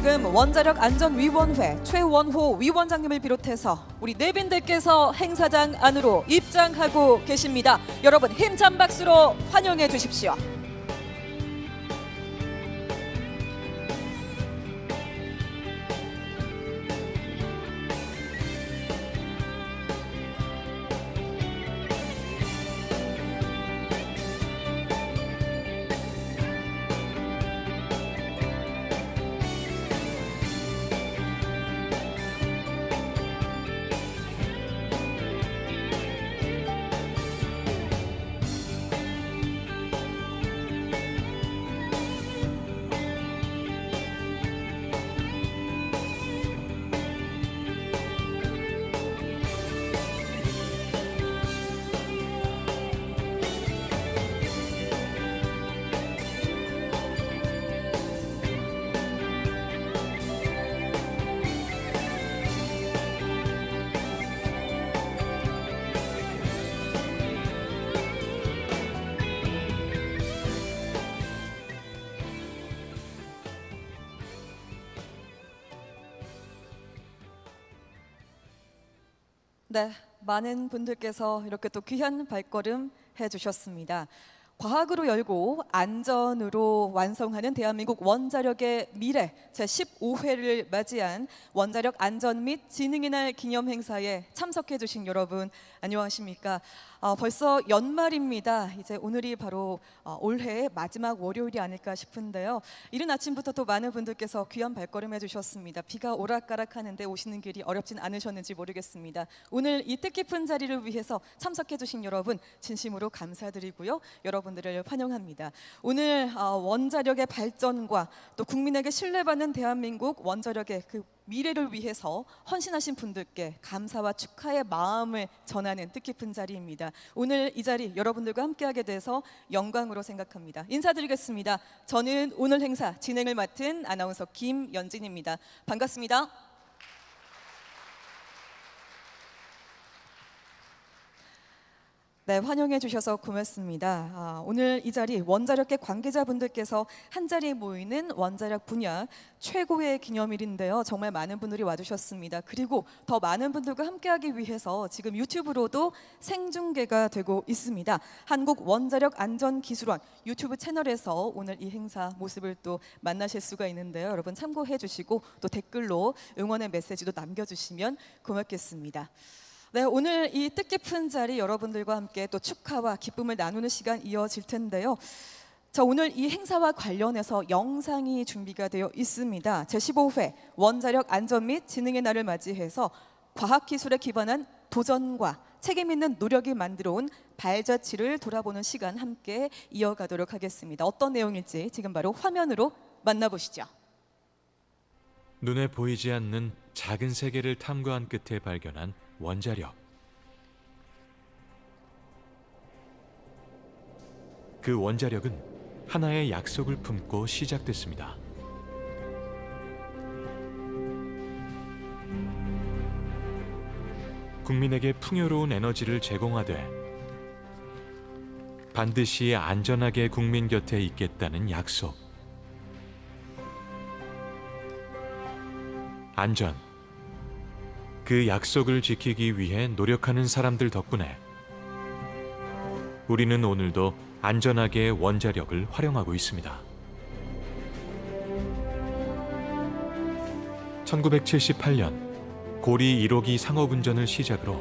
지금 원자력 안전위원회 최원호 위원장님을 비롯해서 우리 내빈들께서 행사장 안으로 입장하고 계십니다. 여러분 힘찬 박수로 환영해 주십시오. 네, 많은 분들께서 이렇게 또 귀한 발걸음 해주셨습니다. 과학으로 열고 안전으로 완성하는 대한민국 원자력의 미래 제15회를 맞이한 원자력 안전 및 지능의 날 기념 행사에 참석해 주신 여러분 안녕하십니까? 벌써 연말입니다. 이제 오늘이 바로 올해의 마지막 월요일이 아닐까 싶은데요. 이른 아침부터 또 많은 분들께서 귀한 발걸음 해주셨습니다. 비가 오락가락하는데 오시는 길이 어렵진 않으셨는지 모르겠습니다. 오늘 이 뜻깊은 자리를 위해서 참석해 주신 여러분 진심으로 감사드리고요. 여러분들을 환영합니다. 오늘 원자력의 발전과 또 국민에게 신뢰받는 대한민국 원자력의 그 미래를 위해서 헌신하신 분들께 감사와 축하의 마음을 전하는 뜻깊은 자리입니다. 오늘 이 자리 여러분들과 함께하게 돼서 영광으로 생각합니다. 인사드리겠습니다. 저는 오늘 행사 진행을 맡은 아나운서 김연진입니다. 반갑습니다. 네, 환영해 주셔서 고맙습니다. 오늘 이 자리 원자력계 관계자분들께서 한자리에 모이는 원자력 분야 최고의 기념일인데요. 정말 많은 분들이 와주셨습니다. 그리고 더 많은 분들과 함께하기 위해서 지금 유튜브로도 생중계가 되고 있습니다. 한국원자력안전기술원 유튜브 채널에서 오늘 이 행사 모습을 또 만나실 수가 있는데요. 여러분 참고해 주시고 또 댓글로 응원의 메시지도 남겨주시면 고맙겠습니다. 네, 오늘 이 뜻깊은 자리 여러분들과 함께 또 축하와 기쁨을 나누는 시간 이어질 텐데요. 자, 오늘 이 행사와 관련해서 영상이 준비가 되어 있습니다. 제15회 원자력 안전 및 지능의 날을 맞이해서 과학기술에 기반한 도전과 책임 있는 노력이 만들어온 발자취를 돌아보는 시간 함께 이어가도록 하겠습니다. 어떤 내용일지 지금 바로 화면으로 만나보시죠. 눈에 보이지 않는 작은 세계를 탐구한 끝에 발견한 원자력. 그 원자력은 하나의 약속을 품고 시작됐습니다. 국민에게 풍요로운 에너지를 제공하되 반드시 안전하게 국민 곁에 있겠다는 약속. 안전. 그 약속을 지키기 위해 노력하는 사람들 덕분에 우리는 오늘도 안전하게 원자력을 활용하고 있습니다. 1978년 고리 1호기 상업운전을 시작으로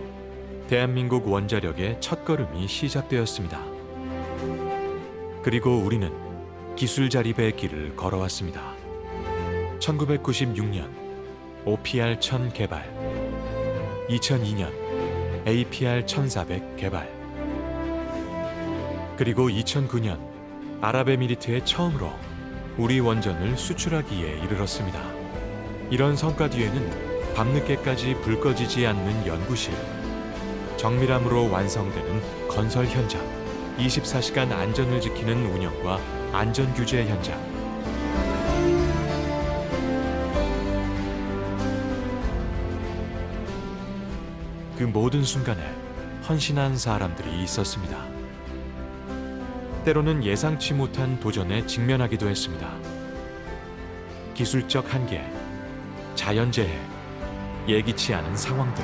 대한민국 원자력의 첫걸음이 시작되었습니다. 그리고 우리는 기술 자립의 길을 걸어왔습니다. 1996년 OPR-1000 개발, 2002년 APR-1400 개발, 그리고 2009년 아랍에미리트에 처음으로 우리 원전을 수출하기에 이르렀습니다. 이런 성과 뒤에는 밤늦게까지 불 꺼지지 않는 연구실, 정밀함으로 완성되는 건설 현장, 24시간 안전을 지키는 운영과 안전규제 현장, 그 모든 순간에 헌신한 사람들이 있었습니다. 때로는 예상치 못한 도전에 직면하기도 했습니다. 기술적 한계, 자연재해, 예기치 않은 상황들.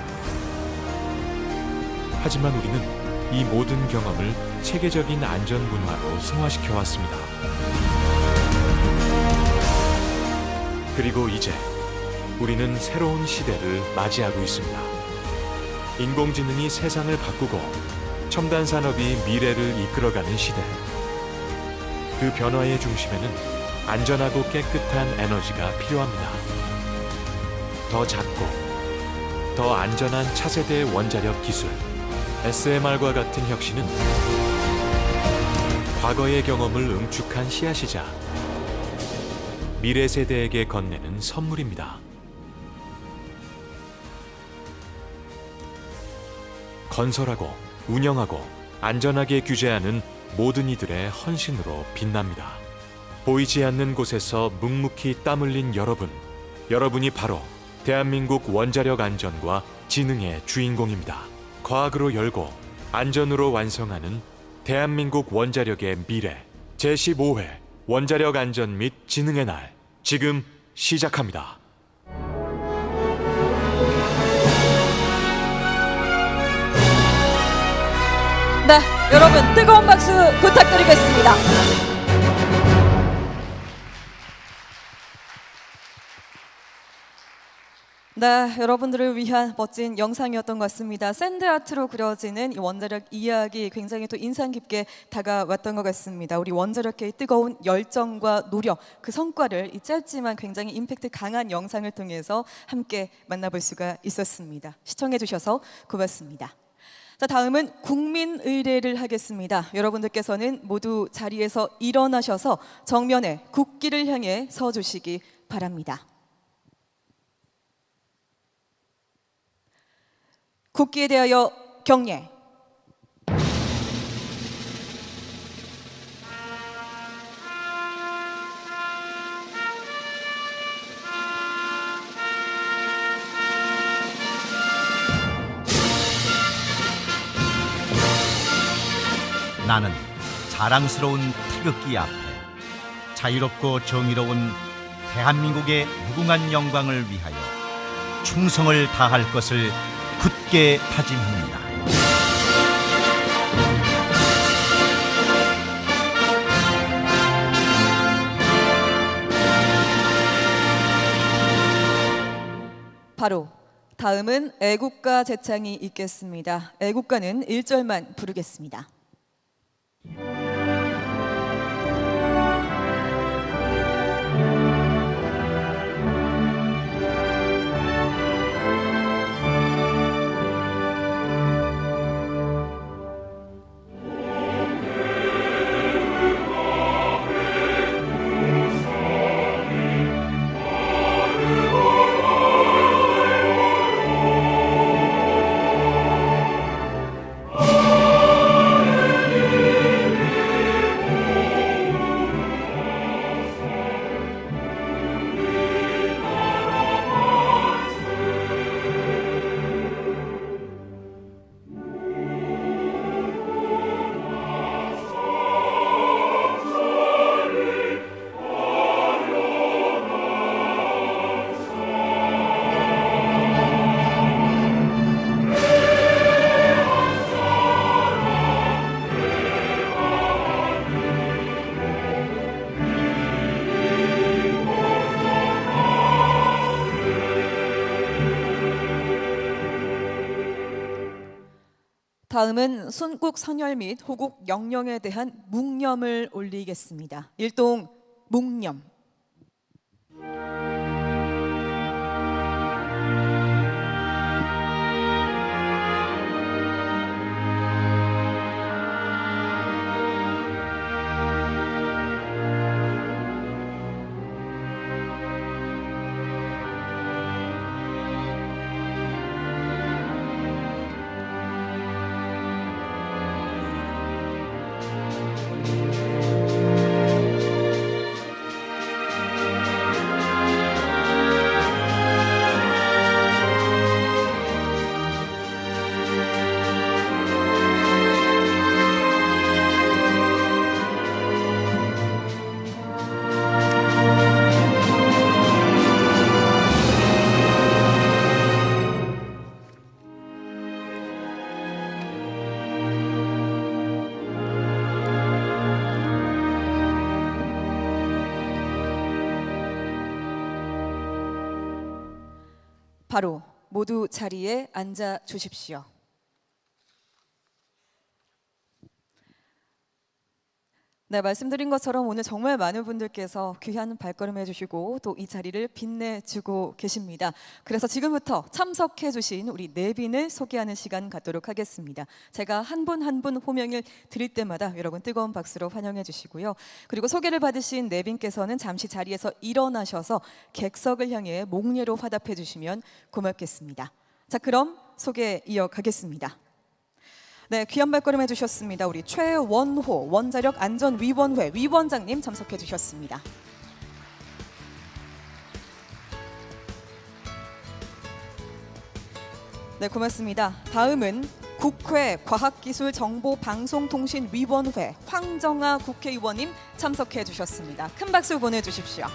하지만 우리는 이 모든 경험을 체계적인 안전 문화로 승화시켜 왔습니다. 그리고 이제 우리는 새로운 시대를 맞이하고 있습니다. 인공지능이 세상을 바꾸고 첨단 산업이 미래를 이끌어가는 시대. 그 변화의 중심에는 안전하고 깨끗한 에너지가 필요합니다. 더 작고 더 안전한 차세대 원자력 기술 SMR과 같은 혁신은 과거의 경험을 응축한 씨앗이자 미래 세대에게 건네는 선물입니다. 건설하고 운영하고 안전하게 규제하는 모든 이들의 헌신으로 빛납니다. 보이지 않는 곳에서 묵묵히 땀 흘린 여러분, 여러분이 바로 대한민국 원자력 안전과 지능의 주인공입니다. 과학으로 열고 안전으로 완성하는 대한민국 원자력의 미래 제15회 원자력 안전 및 지능의 날 지금 시작합니다. 네, 여러분 뜨거운 박수 부탁드리겠습니다. 네, 여러분들을 위한 멋진 영상이었던 것 같습니다. 샌드아트로 그려지는 이 원자력 이야기 굉장히 또 인상 깊게 다가왔던 것 같습니다. 우리 원자력계의 뜨거운 열정과 노력, 그 성과를 이 짧지만 굉장히 임팩트 강한 영상을 통해서 함께 만나볼 수가 있었습니다. 시청해 주셔서 고맙습니다. 자, 다음은 국민의례를 하겠습니다. 여러분들께서는 모두 자리에서 일어나셔서 정면에 국기를 향해 서주시기 바랍니다. 국기에 대하여 경례. 나는 자랑스러운 태극기 앞에 자유롭고 정의로운 대한민국의 무궁한 영광을 위하여 충성을 다할 것을 굳게 다짐합니다. 바로 다음은 애국가 제창이 있겠습니다. 애국가는 1절만 부르겠습니다. 다음은 순국 선열 및 호국 영령에 대한 묵념을 올리겠습니다. 일동 묵념. 바로 모두 자리에 앉아 주십시오. 네, 말씀드린 것처럼 오늘 정말 많은 분들께서 귀한 발걸음 해주시고 또 이 자리를 빛내주고 계십니다. 그래서 지금부터 참석해주신 우리 내빈을 소개하는 시간 갖도록 하겠습니다. 제가 한 분 한 분 호명을 드릴 때마다 여러분 뜨거운 박수로 환영해 주시고요. 그리고 소개를 받으신 내빈께서는 잠시 자리에서 일어나셔서 객석을 향해 목례로 화답해 주시면 고맙겠습니다. 자, 그럼 소개 이어가겠습니다. 네, 귀한 발걸음 해주셨습니다. 우리 최원호 원자력 안전위원회 위원장님 참석해 주셨습니다. 네, 고맙습니다. 다음은 국회 과학기술정보방송통신위원회 황정아 국회의원님 참석해 주셨습니다. 큰 박수 보내주십시오.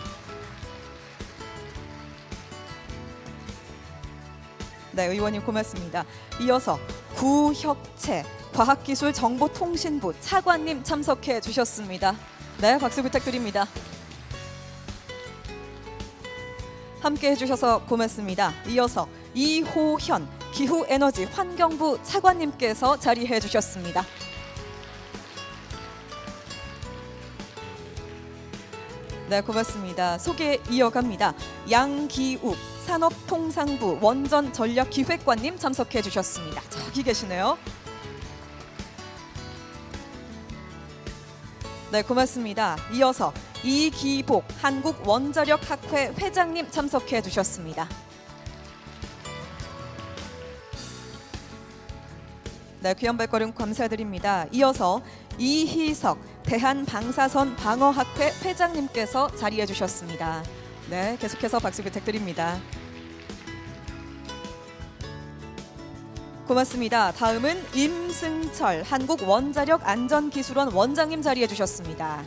네, 의원님 고맙습니다. 이어서 구혁채 과학기술정보통신부 차관님 참석해 주셨습니다. 네, 박수 부탁드립니다. 함께 해주셔서 고맙습니다. 이어서 이호현 기후에너지 환경부 차관님께서 자리해 주셨습니다. 네, 고맙습니다. 소개 이어갑니다. 양기욱 산업통상부 원전전략기획관님 참석해 주셨습니다. 저기 계시네요. 네, 고맙습니다. 이어서 이기복 한국원자력학회 회장님 참석해 주셨습니다. 네, 귀한 발걸음 감사드립니다. 이어서 이희석 대한방사선 방어학회 회장님께서 자리해 주셨습니다. 네, 계속해서 박수 부탁드립니다. 고맙습니다. 다음은 임승철 한국원자력안전기술원 원장님 자리해 주셨습니다.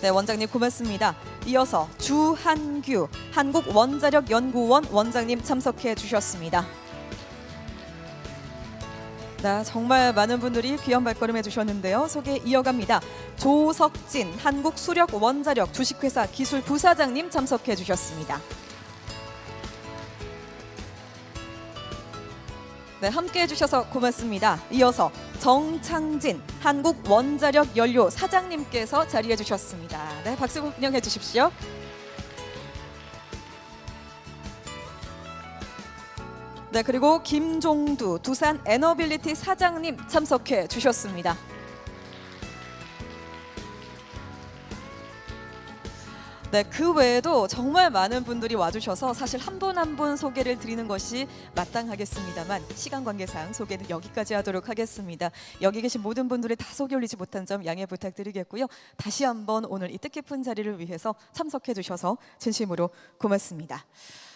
네, 원장님 고맙습니다. 이어서 주한규 한국원자력연구원 원장님 참석해 주셨습니다. 네, 정말 많은 분들이 귀한 발걸음 해주셨는데요. 소개 이어갑니다. 조석진 한국수력원자력 주식회사 기술부사장님 참석해 주셨습니다. 네, 함께 해주셔서 고맙습니다. 이어서 정창진 한국원자력연료 사장님께서 자리해 주셨습니다. 네, 박수 분영해 주십시오. 네, 그리고 김종두 두산 에너빌리티 사장님 참석해 주셨습니다. 네, 그 외에도 정말 많은 분들이 와주셔서 사실 한 분 한 분 소개를 드리는 것이 마땅하겠습니다만 시간 관계상 소개는 여기까지 하도록 하겠습니다. 여기 계신 모든 분들을 다 소개 올리지 못한 점 양해 부탁드리겠고요. 다시 한번 오늘 이 뜻깊은 자리를 위해서 참석해 주셔서 진심으로 고맙습니다.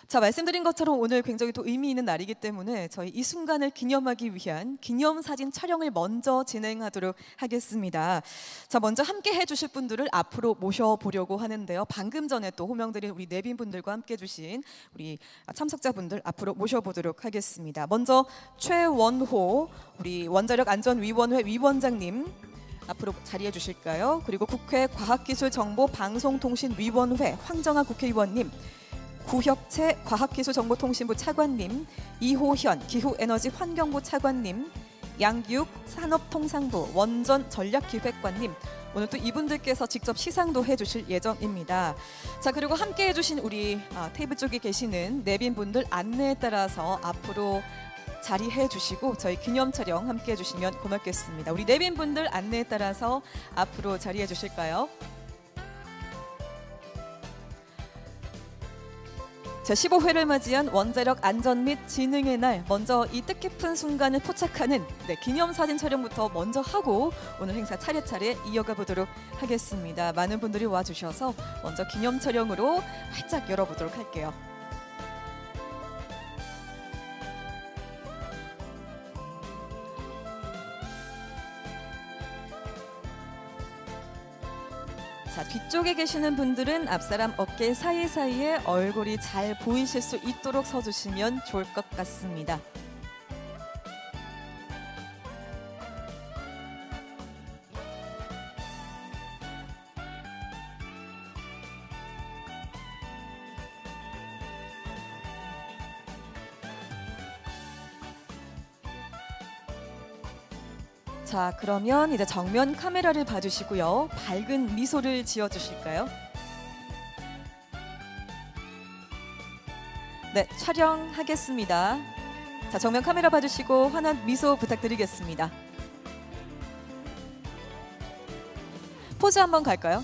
자, 말씀드린 것처럼 오늘 굉장히 또 의미 있는 날이기 때문에 저희 이 순간을 기념하기 위한 기념사진 촬영을 먼저 진행하도록 하겠습니다. 자, 먼저 함께 해주실 분들을 앞으로 모셔보려고 하는데요. 방금 전에 또 호명드린 우리 내빈 분들과 함께 해주신 우리 참석자분들 앞으로 모셔보도록 하겠습니다. 먼저 최원호 우리 원자력안전위원회 위원장님 앞으로 자리해 주실까요? 그리고 국회 과학기술정보방송통신위원회 황정아 국회의원님, 구혁채 과학기술정보통신부 차관님, 이호현 기후에너지 환경부 차관님, 양기욱 산업통상부 원전전략기획관님, 오늘 또 이분들께서 직접 시상도 해주실 예정입니다. 자, 그리고 함께 해주신 우리 테이블 쪽에 계시는 내빈분들 안내에 따라서 앞으로 자리해 주시고 저희 기념 촬영 함께 해주시면 고맙겠습니다. 우리 내빈분들 안내에 따라서 앞으로 자리해 주실까요? 제15회를 맞이한 원자력 안전 및 진흥의 날, 먼저 이 뜻깊은 순간을 포착하는 기념사진 촬영부터 먼저 하고 오늘 행사 차례차례 이어가 보도록 하겠습니다. 많은 분들이 와주셔서 먼저 기념 촬영으로 활짝 열어보도록 할게요. 자, 뒤쪽에 계시는 분들은 앞사람 어깨 사이사이에 얼굴이 잘 보이실 수 있도록 서주시면 좋을 것 같습니다. 자, 그러면 이제 정면 카메라를 봐주시고요. 밝은 미소를 지어주실까요? 네, 촬영하겠습니다. 자, 정면 카메라 봐주시고 환한 미소 부탁드리겠습니다. 포즈 한번 갈까요?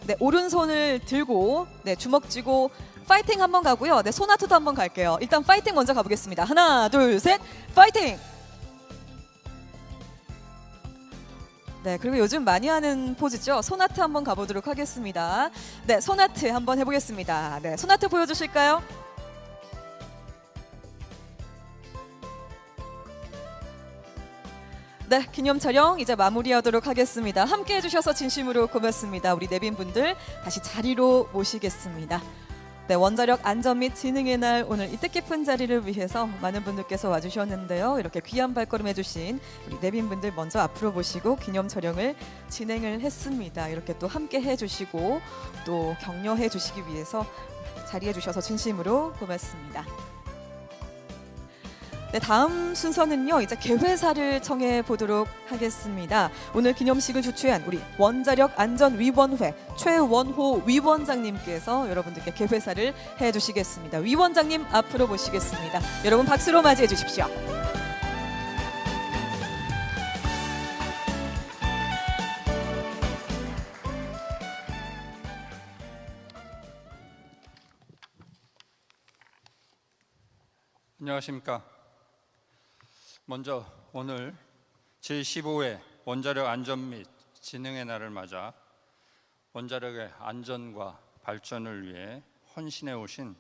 네, 오른손을 들고 네, 주먹 쥐고 파이팅 한번 가고요. 네, 소나트도 한번 갈게요. 일단 파이팅 먼저 가보겠습니다. 하나, 둘, 셋, 파이팅! 네, 그리고 요즘 많이 하는 포즈죠. 소나트 한번 가보도록 하겠습니다. 네, 소나트 한번 해보겠습니다. 네, 소나트 보여주실까요? 네, 기념 촬영 이제 마무리하도록 하겠습니다. 함께 해주셔서 진심으로 고맙습니다. 우리 내빈분들 다시 자리로 모시겠습니다. 네, 원자력 안전 및 지능의 날 오늘 이 뜻깊은 자리를 위해서 많은 분들께서 와주셨는데요. 이렇게 귀한 발걸음 해주신 우리 내빈분들 먼저 앞으로 모시고 기념 촬영을 진행을 했습니다. 이렇게 또 함께 해주시고 또 격려해 주시기 위해서 자리해 주셔서 진심으로 고맙습니다. 네, 다음 순서는요. 이제 개회사를 청해 보도록 하겠습니다. 오늘 기념식을 주최한 우리 원자력 안전위원회 최원호 위원장님께서 여러분들께 개회사를 해주시겠습니다. 위원장님 앞으로 모시겠습니다. 여러분 박수로 맞이해 주십시오. 안녕하십니까. 먼저 오늘 제15회 원자력 안전 및 지능의 날을 맞아 원자력의 안전과 발전을 위해 헌신해 오신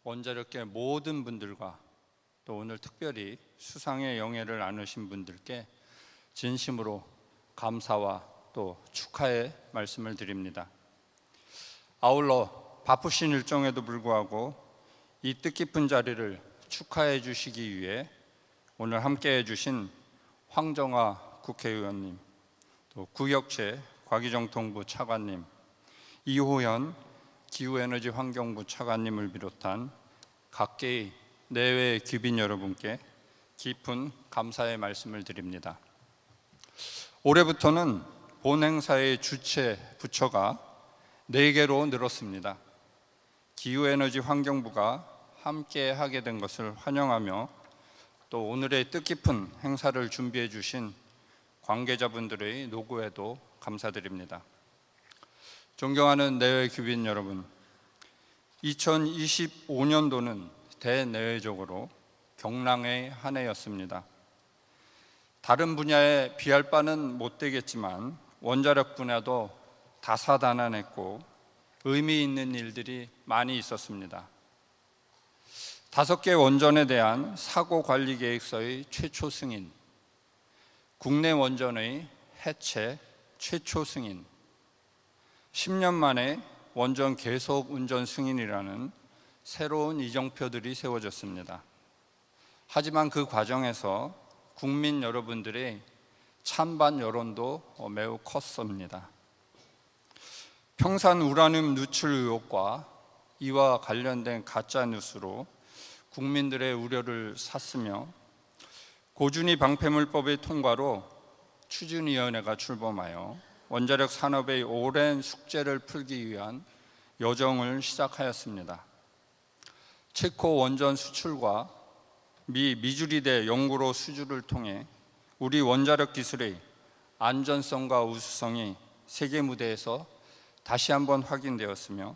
원자력계 모든 분들과 또 오늘 특별히 수상의 영예를 나누신 분들께 진심으로 감사와 또 축하의 말씀을 드립니다. 아울러 바쁘신 일정에도 불구하고 이 뜻깊은 자리를 축하해 주시기 위해 오늘 함께 해주신 황정화 국회의원님, 또 구역재 과기정통부 차관님, 이호현 기후에너지 환경부 차관님을 비롯한 각계의 내외 귀빈 여러분께 깊은 감사의 말씀을 드립니다. 올해부터는 본 행사의 주최 부처가 4개로 늘었습니다. 기후에너지 환경부가 함께 하게 된 것을 환영하며 또 오늘의 뜻깊은 행사를 준비해 주신 관계자분들의 노고에도 감사드립니다. 존경하는 내외 귀빈 여러분, 2025년도는 대내외적으로 경랑의 한 해였습니다. 다른 분야에 비할 바는 못 되겠지만 원자력 분야도 다사다난했고 의미 있는 일들이 많이 있었습니다. 5개 원전에 대한 사고 관리 계획서의 최초 승인, 국내 원전의 해체 최초 승인, 10년 만에 원전 계속 운전 승인이라는 새로운 이정표들이 세워졌습니다. 하지만 그 과정에서 국민 여러분들의 찬반 여론도 매우 컸습니다. 평산 우라늄 누출 의혹과 이와 관련된 가짜 뉴스로 국민들의 우려를 샀으며 고준위 방패물법의 통과로 추진위원회가 출범하여 원자력 산업의 오랜 숙제를 풀기 위한 여정을 시작하였습니다. 체코 원전 수출과 미 미주리대 연구로 수주를 통해 우리 원자력 기술의 안전성과 우수성이 세계 무대에서 다시 한번 확인되었으며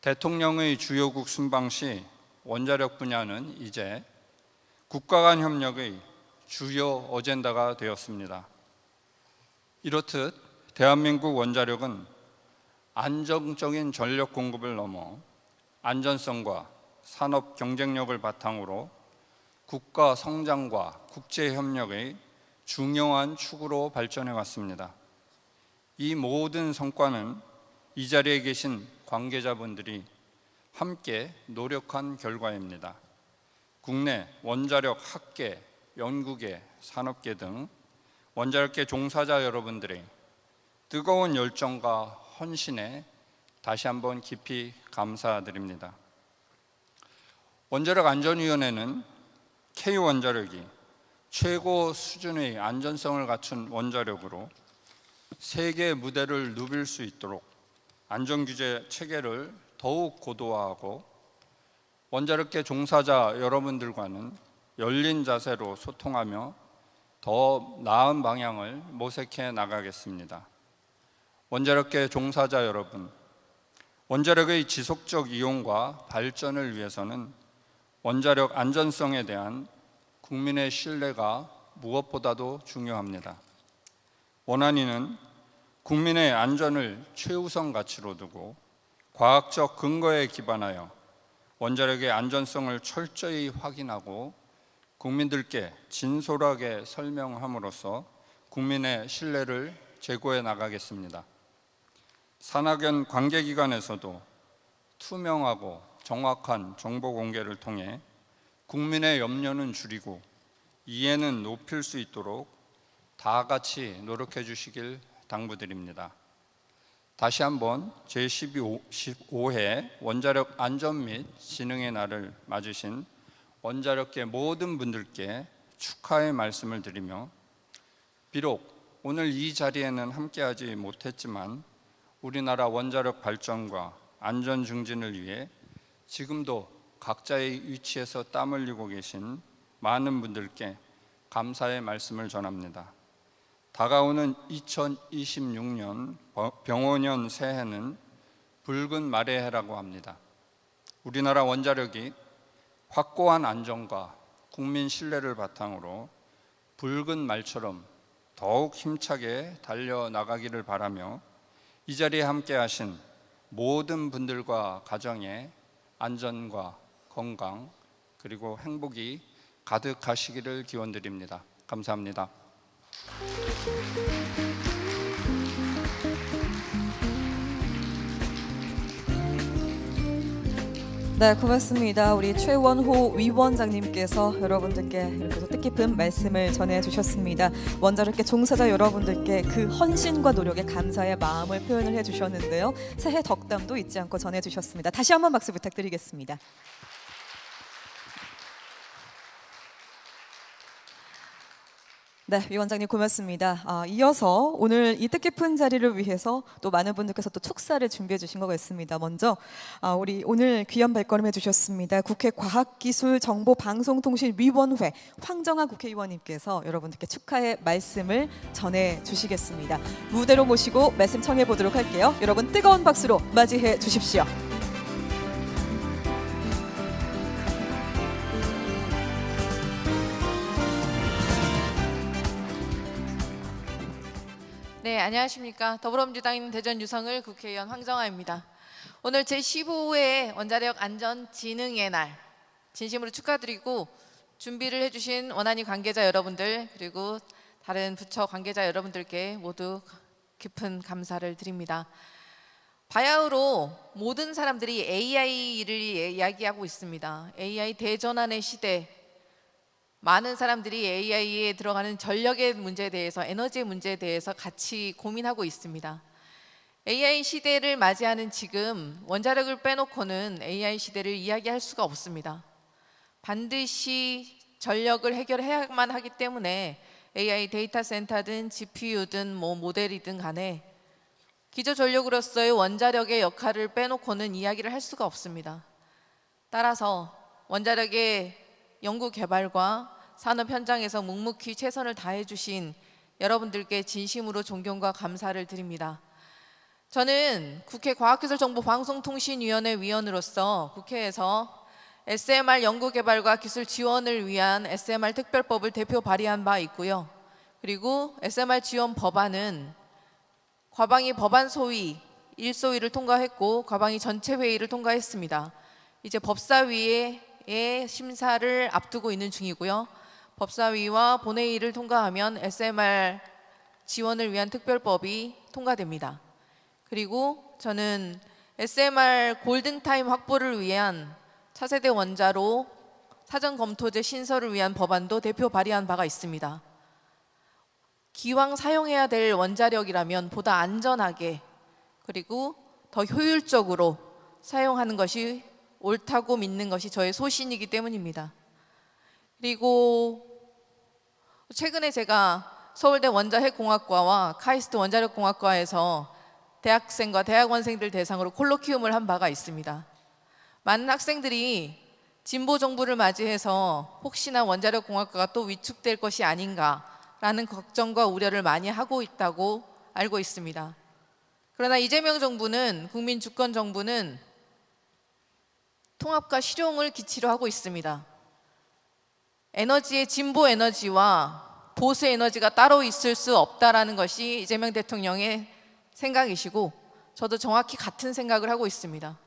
대통령의 주요국 순방 시 원자력 분야는 이제 국가 간 협력의 주요 어젠다가 되었습니다. 이렇듯 대한민국 원자력은 안정적인 전력 공급을 넘어 안전성과 산업 경쟁력을 바탕으로 국가 성장과 국제 협력의 중요한 축으로 발전해 왔습니다. 이 모든 성과는 이 자리에 계신 관계자분들이 함께 노력한 결과입니다. 국내 원자력 학계, 연구계, 산업계 등 원자력계 종사자 여러분들의 뜨거운 열정과 헌신에 다시 한번 깊이 감사드립니다. 원자력 안전위원회는 K원자력이 최고 수준의 안전성을 갖춘 원자력으로 세계 무대를 누빌 수 있도록 안전규제 체계를 더욱 고도화하고 원자력계 종사자 여러분들과는 열린 자세로 소통하며 더 나은 방향을 모색해 나가겠습니다. 원자력계 종사자 여러분, 원자력의 지속적 이용과 발전을 위해서는 원자력 안전성에 대한 국민의 신뢰가 무엇보다도 중요합니다. 원안위는 국민의 안전을 최우선 가치로 두고 과학적 근거에 기반하여 원자력의 안전성을 철저히 확인하고 국민들께 진솔하게 설명함으로써 국민의 신뢰를 제고해 나가겠습니다. 산학연 관계기관에서도 투명하고 정확한 정보 공개를 통해 국민의 염려는 줄이고 이해는 높일 수 있도록 다 같이 노력해 주시길 당부드립니다. 다시 한번 제15회 원자력 안전 및 진흥의 날을 맞으신 원자력계 모든 분들께 축하의 말씀을 드리며, 비록 오늘 이 자리에는 함께하지 못했지만 우리나라 원자력 발전과 안전 증진을 위해 지금도 각자의 위치에서 땀 흘리고 계신 많은 분들께 감사의 말씀을 전합니다. 다가오는 2026년 병원년 새해는 붉은 말의 해라고 합니다. 우리나라 원자력이 확고한 안전과 국민 신뢰를 바탕으로 붉은 말처럼 더욱 힘차게 달려나가기를 바라며, 이 자리에 함께 하신 모든 분들과 가정의 안전과 건강 그리고 행복이 가득하시기를 기원드립니다. 감사합니다. 네, 고맙습니다. 우리 최원호 위원장님께서 여러분들께 이렇게 또 뜻깊은 말씀을 전해주셨습니다. 원자력계 종사자 여러분들께 그 헌신과 노력에 감사의 마음을 표현을 해주셨는데요. 새해 덕담도 잊지 않고 전해주셨습니다. 다시 한번 박수 부탁드리겠습니다. 네, 위원장님 고맙습니다. 이어서 오늘 이 뜻깊은 자리를 위해서 또 많은 분들께서 또 축사를 준비해 주신 것 같습니다. 먼저 우리 오늘 귀한 발걸음 해주셨습니다. 국회 과학기술정보방송통신위원회 황정아 국회의원님께서 여러분들께 축하의 말씀을 전해 주시겠습니다. 무대로 모시고 말씀 청해 보도록 할게요. 여러분 뜨거운 박수로 맞이해 주십시오. 네, 안녕하십니까. 더불어민주당 대전 유성을 국회의원 황정아입니다. 오늘 제15회 원자력 안전 진흥의 날 진심으로 축하드리고, 준비를 해주신 원안위 관계자 여러분들 그리고 다른 부처 관계자 여러분들께 모두 깊은 감사를 드립니다. 바야흐로 모든 사람들이 AI를 이야기하고 있습니다. AI 대전환의 시대, 많은 사람들이 AI에 들어가는 전력의 문제에 대해서, 에너지의 문제에 대해서 같이 고민하고 있습니다. AI 시대를 맞이하는 지금 원자력을 빼놓고는 AI 시대를 이야기할 수가 없습니다. 반드시 전력을 해결해야만 하기 때문에 AI 데이터 센터든 GPU든 모델이든 간에 기저전력으로서의 원자력의 역할을 빼놓고는 이야기를 할 수가 없습니다. 따라서 원자력의 연구 개발과 산업 현장에서 묵묵히 최선을 다해 주신 여러분들께 진심으로 존경과 감사를 드립니다. 저는 국회 과학기술정보방송통신위원회 위원으로서 국회에서 SMR 연구개발과 기술 지원을 위한 SMR 특별법을 대표 발의한 바 있고요. 그리고 SMR 지원 법안은 과방위 법안 소위 1소위를 통과했고 과방위 전체 회의를 통과했습니다. 이제 법사위의 심사를 앞두고 있는 중이고요. 법사위와 본회의를 통과하면 SMR 지원을 위한 특별법이 통과됩니다. 그리고 저는 SMR 골든타임 확보를 위한 차세대 원자로 사전 검토제 신설을 위한 법안도 대표 발의한 바가 있습니다. 기왕 사용해야 될 원자력이라면 보다 안전하게 그리고 더 효율적으로 사용하는 것이 옳다고 믿는 것이 저의 소신이기 때문입니다. 그리고 최근에 제가 서울대 원자핵공학과와 카이스트 원자력공학과에서 대학생과 대학원생들 대상으로 콜로키움을 한 바가 있습니다. 많은 학생들이 진보 정부를 맞이해서 혹시나 원자력공학과가 또 위축될 것이 아닌가라는 걱정과 우려를 많이 하고 있다고 알고 있습니다. 그러나 이재명 정부는, 국민 주권 정부는 통합과 실용을 기치로 하고 있습니다. 에너지의 진보 에너지와 보수 에너지가 따로 있을 수 없다라는 것이 이재명 대통령의 생각이시고, 저도 정확히 같은 생각을 하고 있습니다.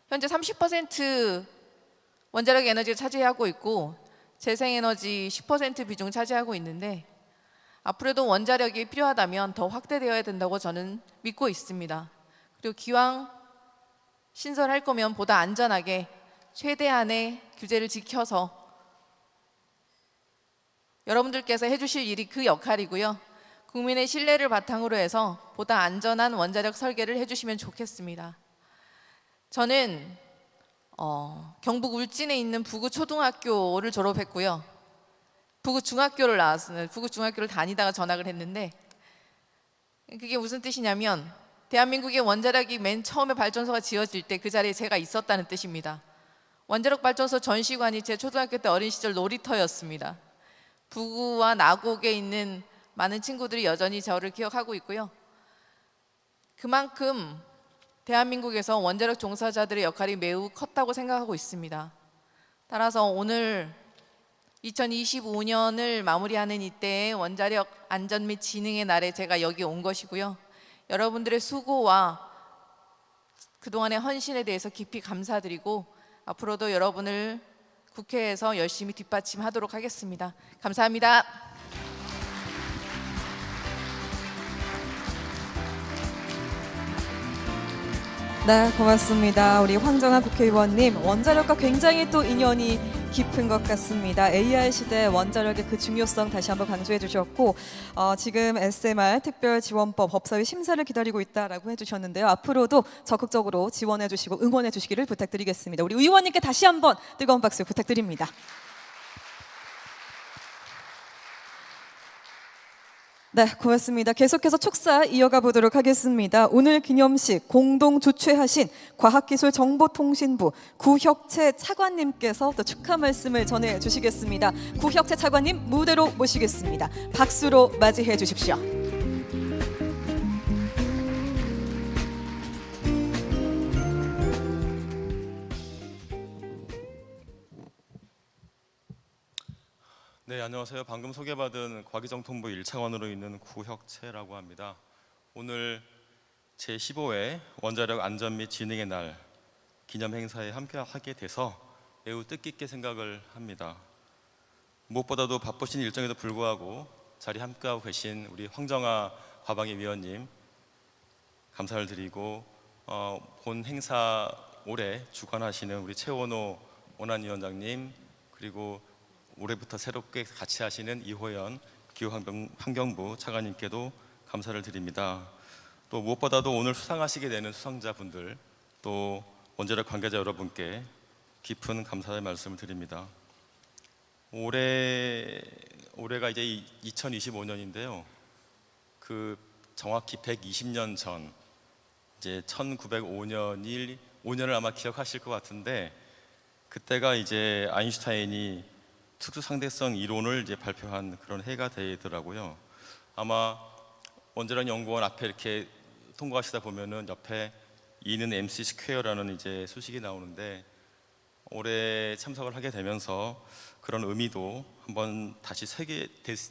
현재 30% 원자력 에너지를 차지하고 있고 재생에너지 10% 비중 차지하고 있는데, 앞으로도 원자력이 필요하다면 더 확대되어야 된다고 저는 믿고 있습니다. 그리고 기왕 신설할 거면 보다 안전하게 최대한의 규제를 지켜서 여러분들께서 해주실 일이 그 역할이고요. 국민의 신뢰를 바탕으로 해서 보다 안전한 원자력 설계를 해주시면 좋겠습니다. 저는 경북 울진에 있는 부구초등학교를 졸업했고요. 부구중학교를 나왔어요. 부구중학교를 다니다가 전학을 했는데, 그게 무슨 뜻이냐면 대한민국의 원자력이 맨 처음에 발전소가 지어질 때 그 자리에 제가 있었다는 뜻입니다. 원자력 발전소 전시관이 제 초등학교 때 어린 시절 놀이터였습니다. 부구와 나곡에 있는 많은 친구들이 여전히 저를 기억하고 있고요. 그만큼 대한민국에서 원자력 종사자들의 역할이 매우 컸다고 생각하고 있습니다. 따라서 오늘 2025년을 마무리하는 이때의 원자력 안전 및 진흥의 날에 제가 여기 온 것이고요. 여러분들의 수고와 그동안의 헌신에 대해서 깊이 감사드리고, 앞으로도 여러분을 국회에서 열심히 뒷받침하도록 하겠습니다. 감사합니다. 네, 고맙습니다. 우리 황정아 국회의원님, 원자력과 굉장히 또 인연이 깊은 것 같습니다. AI 시대 원자력의 그 중요성 다시 한번 강조해 주셨고, 지금 SMR 특별지원법 법사위 심사를 기다리고 있다라고 해주셨는데요. 앞으로도 적극적으로 지원해 주시고 응원해 주시기를 부탁드리겠습니다. 우리 의원님께 다시 한번 뜨거운 박수 부탁드립니다. 네, 고맙습니다. 계속해서 축사 이어가 보도록 하겠습니다. 오늘 기념식 공동 주최하신 과학기술정보통신부 구혁채 차관님께서 또 축하 말씀을 전해 주시겠습니다. 구혁채 차관님 무대로 모시겠습니다. 박수로 맞이해 주십시오. 네, 안녕하세요. 방금 소개받은 과기정통부 1차관으로 있는 구혁채라고 합니다. 오늘 제15회 원자력 안전 및 진흥의 날 기념 행사에 함께하게 돼서 매우 뜻깊게 생각을 합니다. 무엇보다도 바쁘신 일정에도 불구하고 자리 함께하고 계신 우리 황정아 과방위 위원님 감사를 드리고, 본 행사 올해 주관하시는 우리 최원호 원안위원장님, 그리고 올해부터 새롭게 같이 하시는 이호연 기후환경부 차관님께도 감사를 드립니다. 또 무엇보다도 오늘 수상하시게 되는 수상자분들, 또 원자력 관계자 여러분께 깊은 감사의 말씀을 드립니다. 올해가 이제 2025년인데요. 그 정확히 120년 전, 이제 1905년을 아마 기억하실 것 같은데, 그때가 이제 아인슈타인이 특수상대성 이론을 이제 발표한 그런 해가 되더라고요. 아마 원자력 연구원 앞에 이렇게 통과하시다 보면은 옆에 E는 MC 스퀘어라는 이제 수식이 나오는데, 올해 참석을 하게 되면서 그런 의미도 한번 다시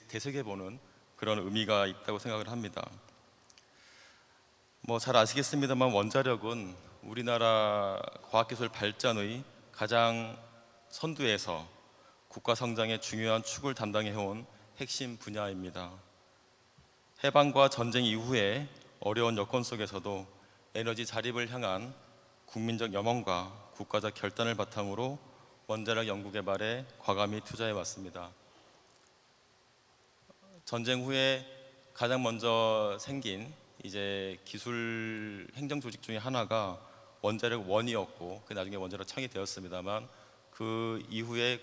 되새겨보는 그런 의미가 있다고 생각을 합니다. 뭐 잘 아시겠습니다만 원자력은 우리나라 과학기술 발전의 가장 선두에서 국가 성장의 중요한 축을 담당해온 핵심 분야입니다. 해방과 전쟁 이후에 어려운 여건 속에서도 에너지 자립을 향한 국민적 염원과 국가적 결단을 바탕으로 원자력 연구 개발에 과감히 투자해 왔습니다. 전쟁 후에 가장 먼저 생긴 이제 기술 행정 조직 중에 하나가 원자력 원이었고, 그 나중에 원자력 청이 되었습니다만, 그 이후에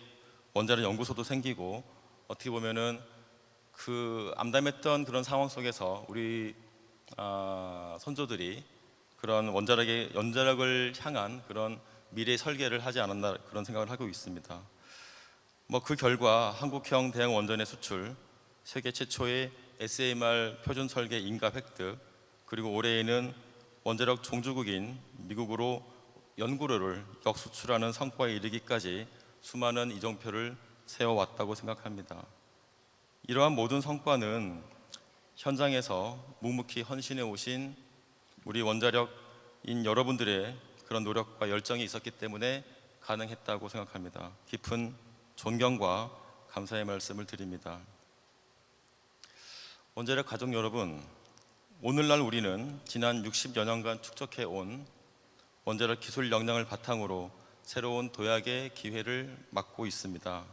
원자력 연구소도 생기고, 어떻게 보면은 그 암담했던 그런 상황 속에서 우리 선조들이 그런 원자력을 향한 그런 미래 설계를 하지 않았나 그런 생각을 하고 있습니다. 그 결과 한국형 대형 원전의 수출, 세계 최초의 SMR 표준 설계 인가 획득, 그리고 올해에는 원자력 종주국인 미국으로 연구료를 역수출하는 성과에 이르기까지 수많은 이정표를 세워왔다고 생각합니다. 이러한 모든 성과는 현장에서 묵묵히 헌신해 오신 우리 원자력인 여러분들의 그런 노력과 열정이 있었기 때문에 가능했다고 생각합니다. 깊은 존경과 감사의 말씀을 드립니다. 원자력 가족 여러분, 오늘날 우리는 지난 60여 년간 축적해 온 원자력 기술 역량을 바탕으로 새로운 도약의 기회를 맞고 있습니다.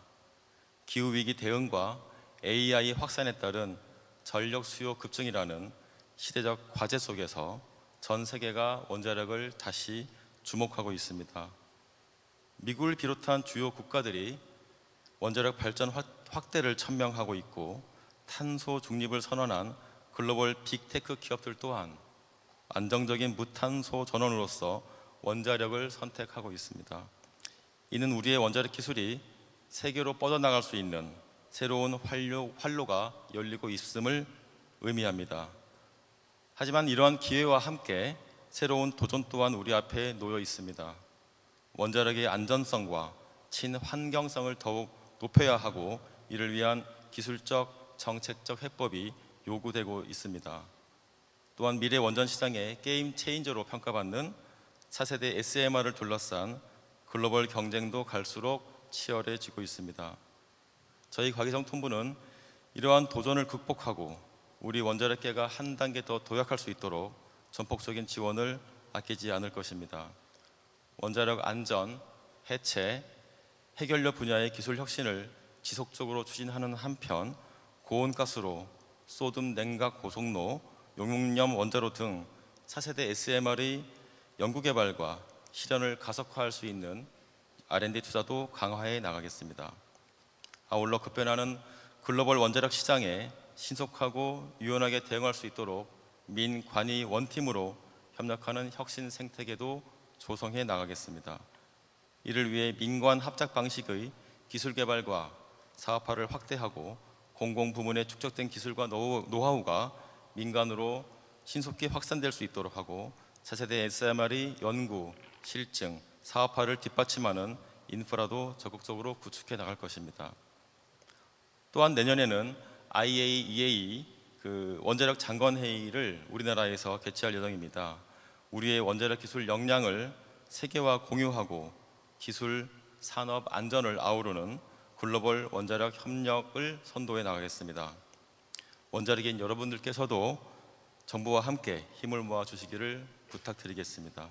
기후위기 대응과 AI 확산에 따른 전력 수요 급증이라는 시대적 과제 속에서 전 세계가 원자력을 다시 주목하고 있습니다. 미국을 비롯한 주요 국가들이 원자력 발전 확대를 천명하고 있고 탄소 중립을 선언한 글로벌 빅테크 기업들 또한 안정적인 무탄소 전원으로서 원자력을 선택하고 있습니다. 이는 우리의 원자력 기술이 세계로 뻗어나갈 수 있는 새로운 활로가 열리고 있음을 의미합니다. 하지만 이러한 기회와 함께 새로운 도전 또한 우리 앞에 놓여 있습니다. 원자력의 안전성과 친환경성을 더욱 높여야 하고 이를 위한 기술적, 정책적 해법이 요구되고 있습니다. 또한 미래 원전 시장의 게임 체인저로 평가받는 차세대 SMR을 둘러싼 글로벌 경쟁도 갈수록 치열해지고 있습니다. 저희 과기정통부는 이러한 도전을 극복하고 우리 원자력계가 한 단계 더 도약할 수 있도록 전폭적인 지원을 아끼지 않을 것입니다. 원자력 안전, 해체, 해결력 분야의 기술 혁신을 지속적으로 추진하는 한편 고온가스로 소듐 냉각 고속로, 용융염 원자로 등 차세대 SMR의 연구개발과 실현을 가속화할 수 있는 R&D 투자도 강화해 나가겠습니다. 아울러 급변하는 글로벌 원자력 시장에 신속하고 유연하게 대응할 수 있도록 민, 관이 원팀으로 협력하는 혁신 생태계도 조성해 나가겠습니다. 이를 위해 민관 합작 방식의 기술 개발과 사업화를 확대하고 공공부문에 축적된 기술과 노하우가 민간으로 신속히 확산될 수 있도록 하고 차세대 SMR의 연구, 실증, 사업화를 뒷받침하는 인프라도 적극적으로 구축해 나갈 것입니다. 또한 내년에는 IAEA 원자력 장관회의를 우리나라에서 개최할 예정입니다. 우리의 원자력 기술 역량을 세계와 공유하고 기술, 산업, 안전을 아우르는 글로벌 원자력 협력을 선도해 나가겠습니다. 원자력인 여러분들께서도 정부와 함께 힘을 모아 주시기를 부탁드리겠습니다.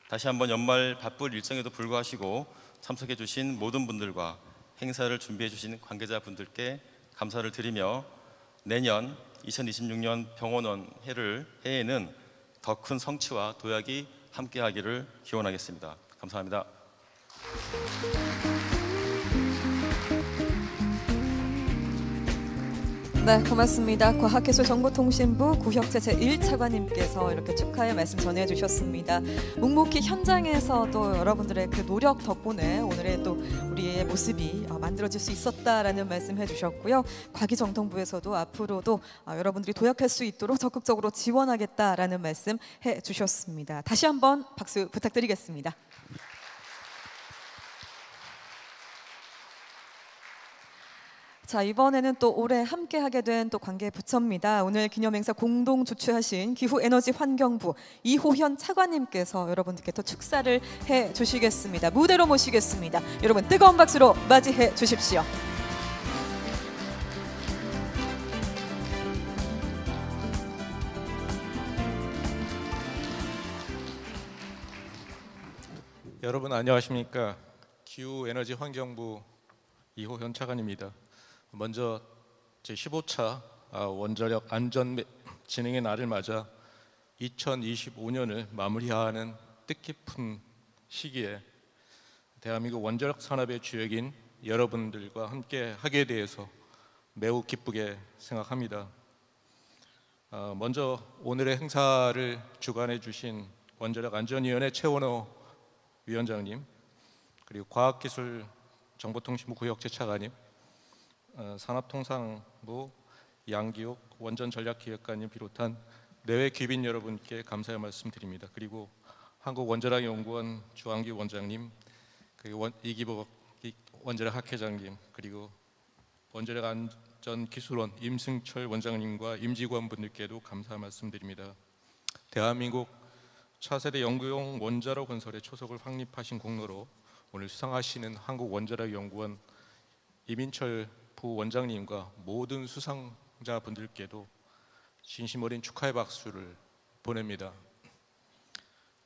다시 한번 연말 바쁠 일정에도 불구하시고 참석해 주신 모든 분들과 행사를 준비해 주신 관계자분들께 감사를 드리며 내년 2026년 병원원 해에는 더 큰 성취와 도약이 함께하기를 기원하겠습니다. 감사합니다. 네, 고맙습니다. 과학기술정보통신부 구혁재 제1차관님께서 이렇게 축하의 말씀 전해주셨습니다. 묵묵히 현장에서도 여러분들의 그 노력 덕분에 오늘의 또 우리의 모습이 만들어질 수 있었다라는 말씀 해주셨고요. 과기정통부에서도 앞으로도 여러분들이 도약할 수 있도록 적극적으로 지원하겠다라는 말씀 해주셨습니다. 다시 한번 박수 부탁드리겠습니다. 자, 이번에는 또 올해 함께하게 된 또 관계 부처입니다. 오늘 기념행사 공동 주최하신 기후에너지환경부 이호현 차관님께서 여러분들께 또 축사를 해주시겠습니다. 무대로 모시겠습니다. 여러분 뜨거운 박수로 맞이해 주십시오. 여러분 안녕하십니까? 기후에너지환경부 이호현 차관입니다. 먼저 제15차 원자력 안전 진흥의 날을 맞아 2025년을 마무리하는 뜻깊은 시기에 대한민국 원자력 산업의 주역인 여러분들과 함께 하게 돼서 매우 기쁘게 생각합니다. 먼저 오늘의 행사를 주관해 주신 원자력 안전위원회 최원호 위원장님, 그리고 과학기술정보통신부 구역재 차관님, 산업통상부 양기욱 원전전략기획관님 비롯한 내외 귀빈 여러분께 감사의 말씀드립니다. 그리고 한국원자력연구원 주한기 원장님, 그리고 이기복 원자력 학회장님, 그리고 원자력 안전기술원 임승철 원장님과 임직원분들께도 감사 말씀드립니다. 대한민국 차세대 연구용 원자로 건설의 초석을 확립하신 공로로 오늘 수상하시는 한국원자력연구원 이민철 부원장님과 모든 수상자분들께도 진심 어린 축하의 박수를 보냅니다.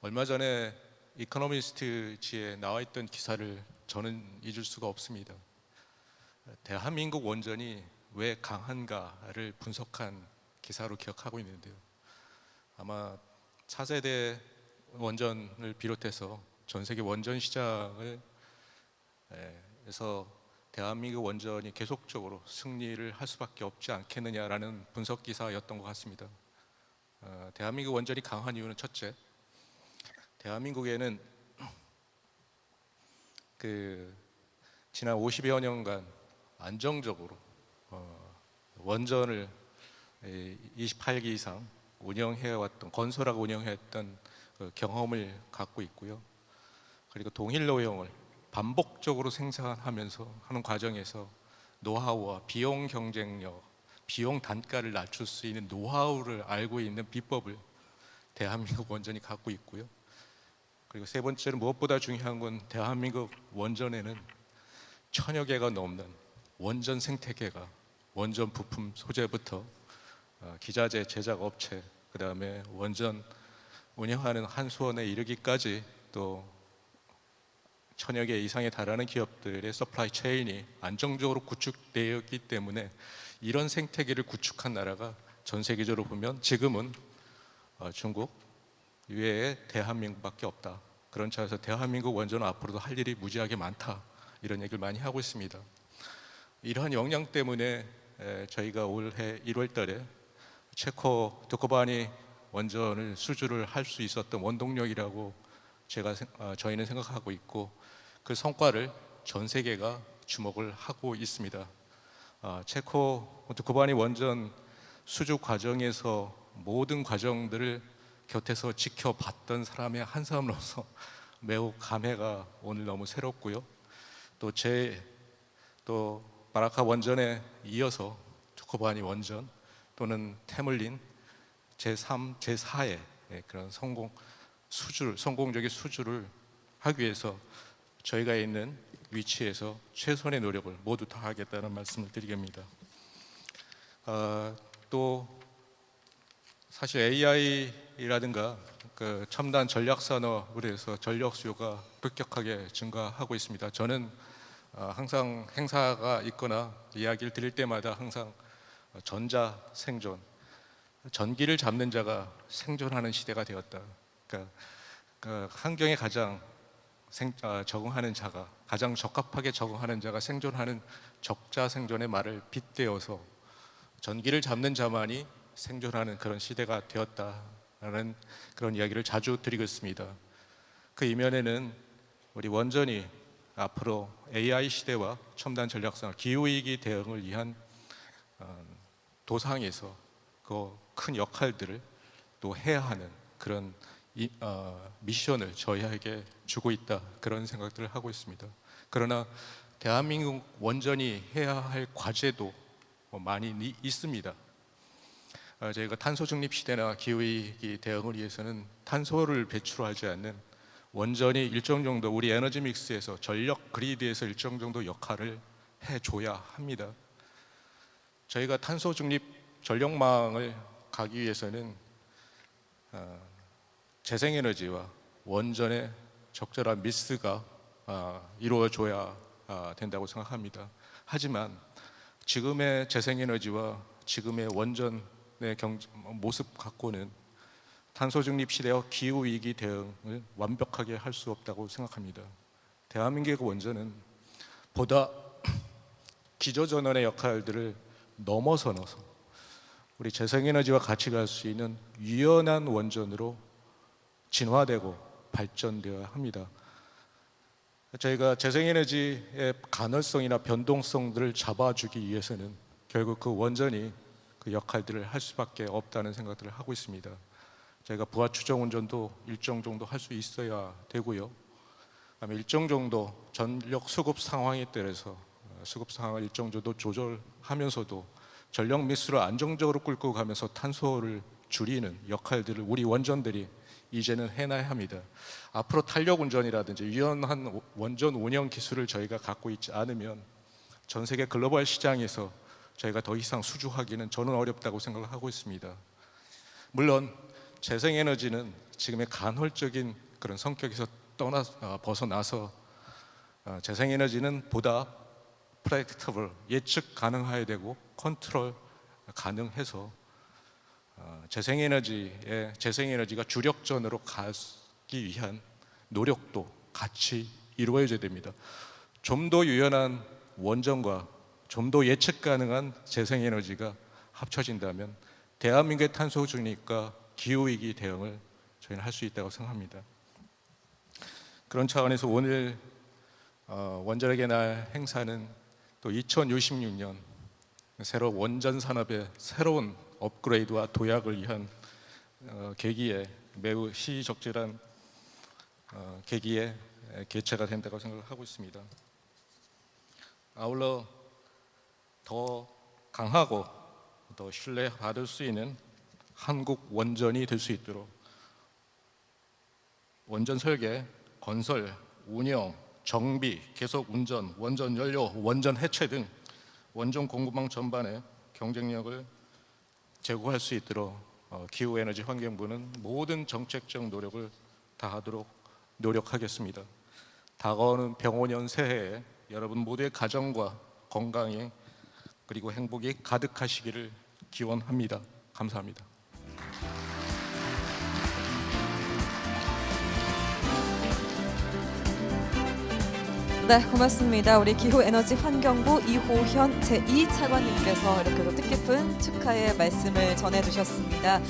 얼마 전에 이코노미스트지에 나와 있던 기사를 저는 잊을 수가 없습니다. 대한민국 원전이 왜 강한가를 분석한 기사로 기억하고 있는데요. 아마 차세대 원전을 비롯해서 전 세계 원전 시장을 에서 대한민국 원전이 계속적으로 승리를 할 수밖에 없지 않겠느냐라는 분석 기사였던 것 같습니다. 대한민국 원전이 강한 이유는 첫째, 대한민국에는 지난 50여 년간 안정적으로 원전을 28기 이상 운영해왔던, 건설하고 운영했던 경험을 갖고 있고요. 그리고 동일 노형을 반복적으로 생산하면서 하는 과정에서 노하우와 비용 경쟁력, 비용 단가를 낮출 수 있는 노하우를 알고 있는 비법을 대한민국 원전이 갖고 있고요. 그리고 세 번째는 무엇보다 중요한 건 대한민국 원전에는 1000여 개가 넘는 원전 생태계가, 원전 부품 소재부터 기자재 제작 업체, 그 다음에 원전 운영하는 한수원에 이르기까지 또 1000여 개 이상에 달하는 기업들의 서플라이 체인이 안정적으로 구축되어 있기 때문에 이런 생태계를 구축한 나라가 전 세계적으로 보면 지금은 중국 외에 대한민국밖에 없다. 그런 차에서 대한민국 원전은 앞으로도 할 일이 무지하게 많다, 이런 얘기를 많이 하고 있습니다. 이러한 역량 때문에 저희가 올해 1월 달에 체코 두코바니 원전을 수주를 할 수 있었던 원동력이라고 저희는 생각하고 있고, 그 성과를 전 세계가 주목을 하고 있습니다. 체코 두코바니 원전 수주 과정에서 모든 과정들을 곁에서 지켜봤던 사람의 한 사람으로서 매우 감회가 오늘 너무 새롭고요. 또 바라카 원전에 이어서 두코바니 원전 또는 테물린 제3, 제4의 그런 성공적인 수주를 하기 위해서 저희가 있는 위치에서 최선의 노력을 모두 다하겠다는 말씀을 드리겠습니다. 또 사실 AI라든가 그 첨단 전략 산업으로 해서 전력 수요가 급격하게 증가하고 있습니다. 저는 항상 행사가 있거나 이야기를 드릴 때마다 항상 전자 생존, 전기를 잡는 자가 생존하는 시대가 되었다. 그러니까 그 환경에 가장 적응하는 자가, 가장 적합하게 적응하는 자가 생존하는 적자 생존의 말을 빗대어서 전기를 잡는 자만이 생존하는 그런 시대가 되었다라는 그런 이야기를 자주 드리고 있습니다. 그 이면에는 우리 원전이 앞으로 AI 시대와 첨단 전략상 기후위기 대응을 위한 도상에서 그 큰 역할들을 또 해야 하는 그런 미션을 저희에게 주고 있다, 그런 생각들을 하고 있습니다. 그러나 대한민국 원전이 해야 할 과제도 많이 있습니다. 저희가 탄소 중립 시대나 기후위기 대응을 위해서는 탄소를 배출하지 않는 원전이 일정 정도 우리 에너지 믹스에서, 전력 그리드에서 일정 정도 역할을 해줘야 합니다. 저희가 탄소 중립 전력망을 가기 위해서는 재생에너지와 원전의 적절한 믹스가 이루어져야 된다고 생각합니다. 하지만 지금의 재생에너지와 지금의 원전의 모습 갖고는 탄소 중립 시대와 기후 위기 대응을 완벽하게 할 수 없다고 생각합니다. 대한민국 원전은 보다 기저전원의 역할들을 넘어서서 우리 재생에너지와 같이 갈 수 있는 유연한 원전으로 진화되고 발전되어야 합니다. 저희가 재생에너지의 가능성이나 변동성들을 잡아주기 위해서는 결국 그 원전이 그 역할들을 할 수밖에 없다는 생각들을 하고 있습니다. 저희가 부하 추정 운전도 일정 정도 할 수 있어야 되고요. 그다음에 일정 정도 전력 수급 상황에 따라서 수급 상황을 일정 정도 조절하면서도 전력 미수를 안정적으로 끌고 가면서 탄소를 줄이는 역할들을 우리 원전들이 이제는 해놔야 합니다. 앞으로 탄력 운전이라든지 유연한 원전 운영 기술을 저희가 갖고 있지 않으면 전 세계 글로벌 시장에서 저희가 더 이상 수주하기는 저는 어렵다고 생각을 하고 있습니다. 물론 재생에너지는 지금의 간헐적인 그런 성격에서 벗어나서 재생에너지는 보다 프레딕터블, 예측 가능해야 되고 컨트롤 가능해서 재생에너지가 주력전으로 가기 위한 노력도 같이 이루어져야 됩니다. 좀 더 유연한 원전과 좀 더 예측 가능한 재생에너지가 합쳐진다면 대한민국의 탄소 중립과 기후위기 대응을 저희는 할 수 있다고 생각합니다. 그런 차원에서 오늘 원자력의 날 행사는 또 2066년 새로 원전 산업의 새로운 업그레이드와 도약을 위한 계기에 매우 시의적절한 계기에 개최가 된다고 생각을 하고 있습니다. 아울러 더 강하고 더 신뢰받을 수 있는 한국 원전이 될 수 있도록 원전 설계, 건설, 운영, 정비, 계속 운전, 원전 연료, 원전 해체 등 원전 공급망 전반의 경쟁력을 제고할 수 있도록 기후에너지 환경부는 모든 정책적 노력을 다하도록 노력하겠습니다. 다가오는 병원년 새해에 여러분 모두의 가정과 건강에 그리고 행복이 가득하시기를 기원합니다. 감사합니다. 네, 고맙습니다. 우리 기후에너지환경부 이호현 제2차관님께서 이렇게 또 뜻깊은 축하의 말씀을 전해주셨습니다.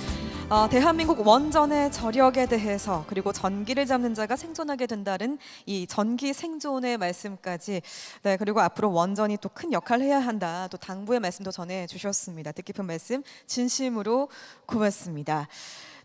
대한민국 원전의 저력에 대해서 그리고 전기를 잡는 자가 생존하게 된다는 이 전기 생존의 말씀까지, 네, 그리고 앞으로 원전이 또 큰 역할을 해야 한다, 또 당부의 말씀도 전해주셨습니다. 뜻깊은 말씀 진심으로 고맙습니다.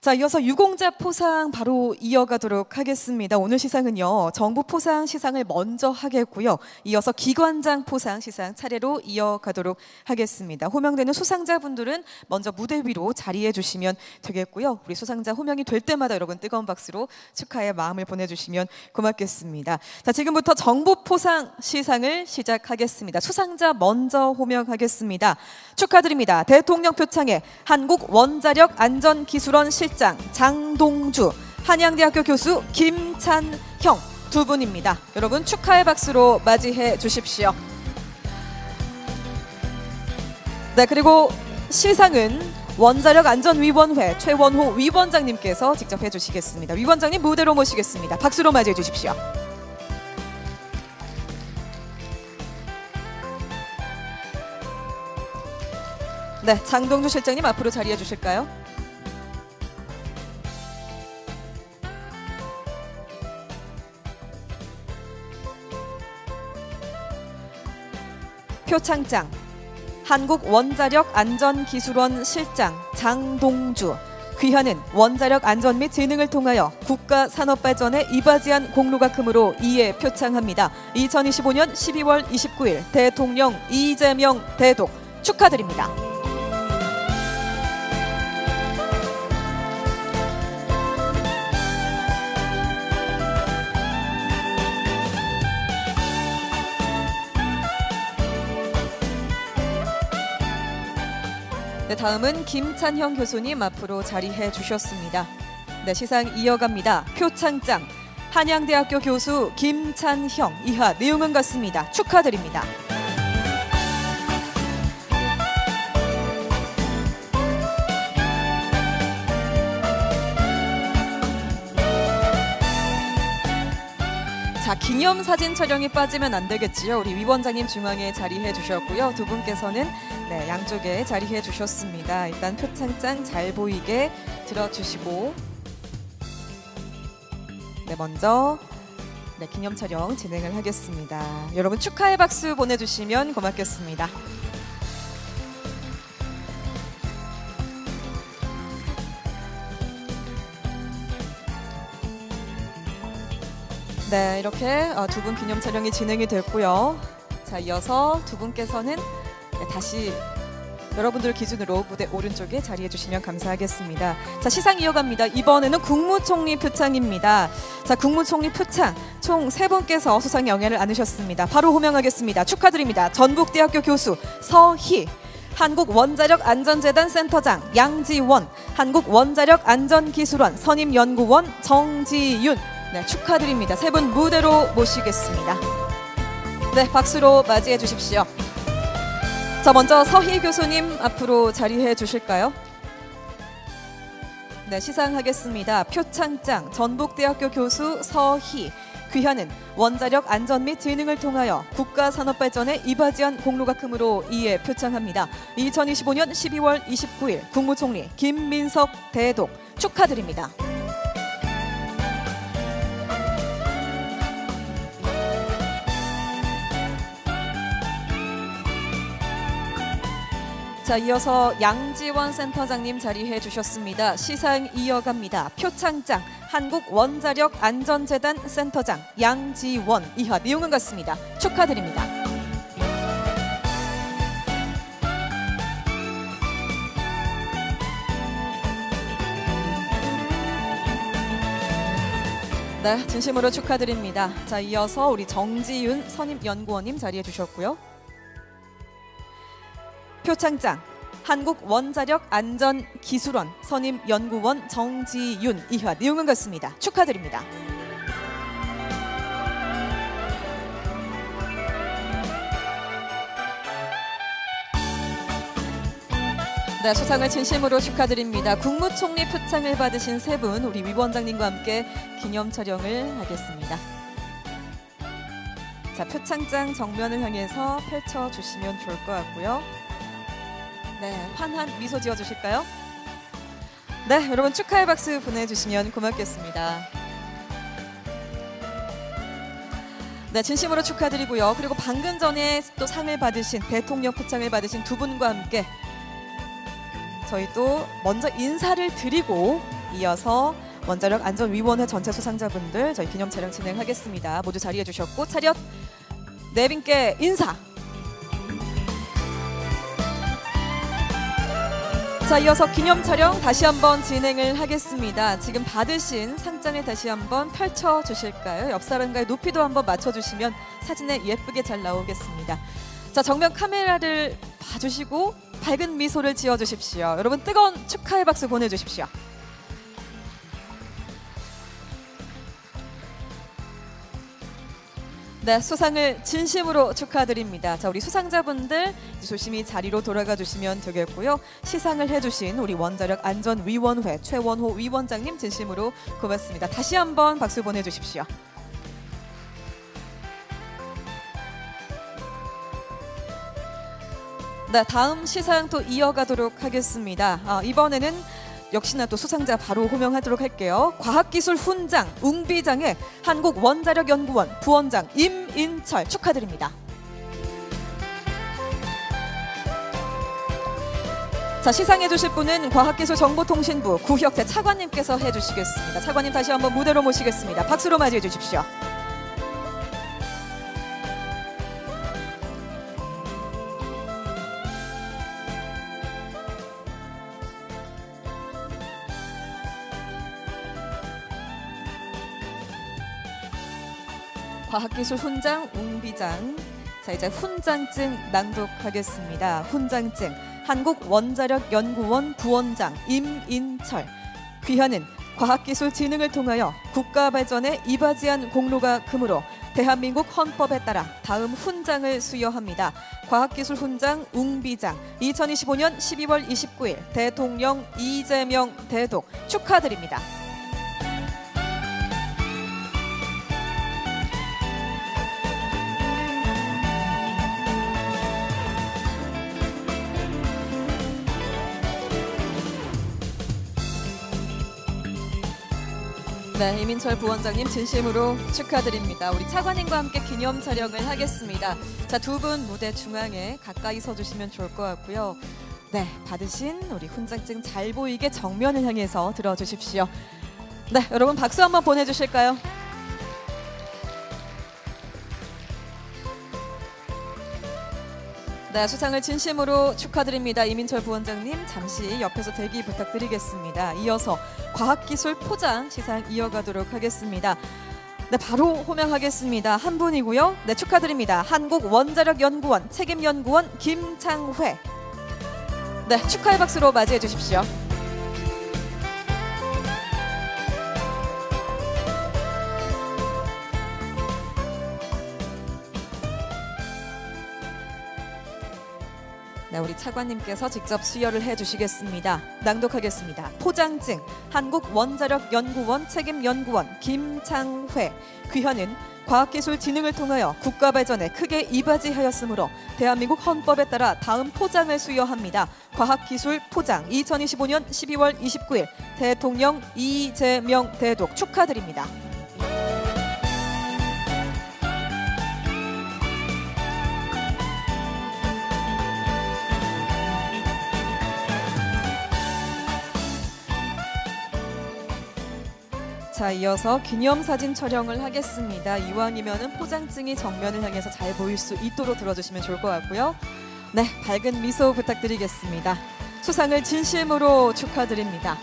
자, 이어서 유공자 포상 바로 이어가도록 하겠습니다. 오늘 시상은요, 정부 포상 시상을 먼저 하겠고요. 이어서 기관장 포상 시상 차례로 이어가도록 하겠습니다. 호명되는 수상자분들은 먼저 무대 위로 자리해 주시면 되겠고요. 우리 수상자 호명이 될 때마다 여러분 뜨거운 박수로 축하의 마음을 보내주시면 고맙겠습니다. 자, 지금부터 정부 포상 시상을 시작하겠습니다. 수상자 먼저 호명하겠습니다. 축하드립니다. 대통령 표창에 한국원자력안전기술원 실장 장동주, 한양대학교 교수 김찬형 두 분입니다. 여러분 축하의 박수로 맞이해 주십시오. 네, 그리고 시상은 원자력안전위원회 최원호 위원장님께서 직접 해주시겠습니다. 위원장님 무대로 모시겠습니다. 박수로 맞이해 주십시오. 네, 장동주 실장님 앞으로 자리해 주실까요? 표창장 한국원자력안전기술원 실장 장동주, 귀하는 원자력 안전 및 재능을 통하여 국가 산업 발전에 이바지한 공로가금으로 이에 표창합니다. 2025년 12월 29일 대통령 이재명 대독 축하드립니다. 네, 다음은 김찬형 교수님 앞으로 자리해 주셨습니다. 네, 시상 이어갑니다. 표창장 한양대학교 교수 김찬형, 이하 내용은 같습니다. 축하드립니다. 자, 기념 사진 촬영이 빠지면 안 되겠지요. 우리 위원장님 중앙에 자리해 주셨고요. 두 분께서는 네, 양쪽에 자리해 주셨습니다. 일단 표창장 잘 보이게 들어주시고 네, 먼저 네, 기념 촬영 진행을 하겠습니다. 여러분 축하의 박수 보내주시면 고맙겠습니다. 네, 이렇게 두 분 기념 촬영이 진행이 됐고요. 자, 이어서 두 분께서는 네, 다시 여러분들 기준으로 무대 오른쪽에 자리해 주시면 감사하겠습니다. 자, 시상 이어갑니다. 이번에는 국무총리 표창입니다. 자, 국무총리 표창 총 3분께서 수상 영예를 안으셨습니다. 바로 호명하겠습니다. 축하드립니다. 전북대학교 교수 서희, 한국원자력안전재단 센터장 양지원, 한국원자력안전기술원 선임연구원 정지윤. 네, 축하드립니다. 3분 무대로 모시겠습니다. 네, 박수로 맞이해 주십시오. 자, 먼저 서희 교수님 앞으로 자리해 주실까요? 네, 시상하겠습니다. 표창장 전북대학교 교수 서희. 귀하는 원자력 안전 및 진흥을 통하여 국가 산업 발전에 이바지한 공로가 크므로 이에 표창합니다. 2025년 12월 29일 국무총리 김민석 대독 축하드립니다. 자, 이어서 양지원 센터장님 자리해 주셨습니다. 시상 이어갑니다. 표창장 한국원자력안전재단 센터장 양지원. 이하 내용은 같습니다. 축하드립니다. 네, 진심으로 축하드립니다. 자, 이어서 우리 정지윤 선임연구원님 자리해 주셨고요. 표창장 한국원자력안전기술원 선임연구원 정지윤. 이하 내용은 같습니다. 축하드립니다. 네, 수상을 진심으로 축하드립니다. 국무총리 표창을 받으신 3분 우리 위원장님과 함께 기념 촬영을 하겠습니다. 자, 표창장 정면을 향해서 펼쳐주시면 좋을 것 같고요. 네, 환한 미소 지어주실까요? 네, 여러분 축하의 박수 보내주시면 고맙겠습니다. 네, 진심으로 축하드리고요. 그리고 방금 전에 또 상을 받으신 대통령 표창을 받으신 두 분과 함께 저희 또 먼저 인사를 드리고 이어서 원자력안전위원회 전체 수상자분들 저희 기념 촬영 진행하겠습니다. 모두 자리해 주셨고 차렷 네 분께 인사. 자, 이어서 기념 촬영 다시 한번 진행을 하겠습니다. 지금 받으신 상장을 다시 한번 펼쳐 주실까요? 옆 사람과의 높이도 한번 맞춰 주시면 사진에 예쁘게 잘 나오겠습니다. 자, 정면 카메라를 봐주시고 밝은 미소를 지어 주십시오. 여러분 뜨거운 축하의 박수 보내 주십시오. 네, 수상을 진심으로 축하드립니다. 자, 우리 수상자분들 조심히 자리로 돌아가 주시면 되겠고요. 시상을 해주신 우리 원자력안전위원회 최원호 위원장님 진심으로 고맙습니다. 다시 한번 박수 보내주십시오. 네, 다음 시상 또 이어가도록 하겠습니다. 이번에는 역시나 또 수상자 바로 호명하도록 할게요. 과학기술 훈장 웅비장의 한국원자력연구원 부원장 임인철 축하드립니다. 자, 시상해 주실 분은 과학기술정보통신부 구혁태 차관님께서 해주시겠습니다. 차관님 다시 한번 무대로 모시겠습니다. 박수로 맞이해 주십시오. 과학기술 훈장 웅비장. 자, 이제 훈장증 낭독하겠습니다. 훈장증 한국원자력연구원 부원장 임인철. 귀하는 과학기술 진흥을 통하여 국가 발전에 이바지한 공로가 크므로 대한민국 헌법에 따라 다음 훈장을 수여합니다. 과학기술 훈장 웅비장 2025년 12월 29일 대통령 이재명 대독 축하드립니다. 네, 이민철 부원장님 진심으로 축하드립니다. 우리 차관님과 함께 기념 촬영을 하겠습니다. 자, 두 분 무대 중앙에 가까이 서주시면 좋을 것 같고요. 네, 받으신 우리 훈장증 잘 보이게 정면을 향해서 들어주십시오. 네, 여러분 박수 한번 보내주실까요? 네, 수상을 진심으로 축하드립니다. 이민철 부원장님 잠시 옆에서 대기 부탁드리겠습니다. 이어서 과학기술 포장 시상 이어가도록 하겠습니다. 네, 바로 호명하겠습니다. 한 분이고요. 네, 축하드립니다. 한국원자력연구원 책임연구원 김창회. 네, 축하의 박수로 맞이해 주십시오. 네, 우리 차관님께서 직접 수여를 해주시겠습니다. 낭독하겠습니다. 포장증 한국원자력연구원 책임연구원 김창회. 귀하는 과학기술진흥을 통하여 국가 발전에 크게 이바지하였으므로 대한민국 헌법에 따라 다음 포장을 수여합니다. 과학기술 포장 2025년 12월 29일 대통령 이재명 대독 축하드립니다. 자, 이어서 기념사진 촬영을 하겠습니다. 이왕이면은 포장증이 정면을 향해서 잘 보일 수 있도록 들어주시면 좋을 것 같고요. 네, 밝은 미소 부탁드리겠습니다. 수상을 진심으로 축하드립니다.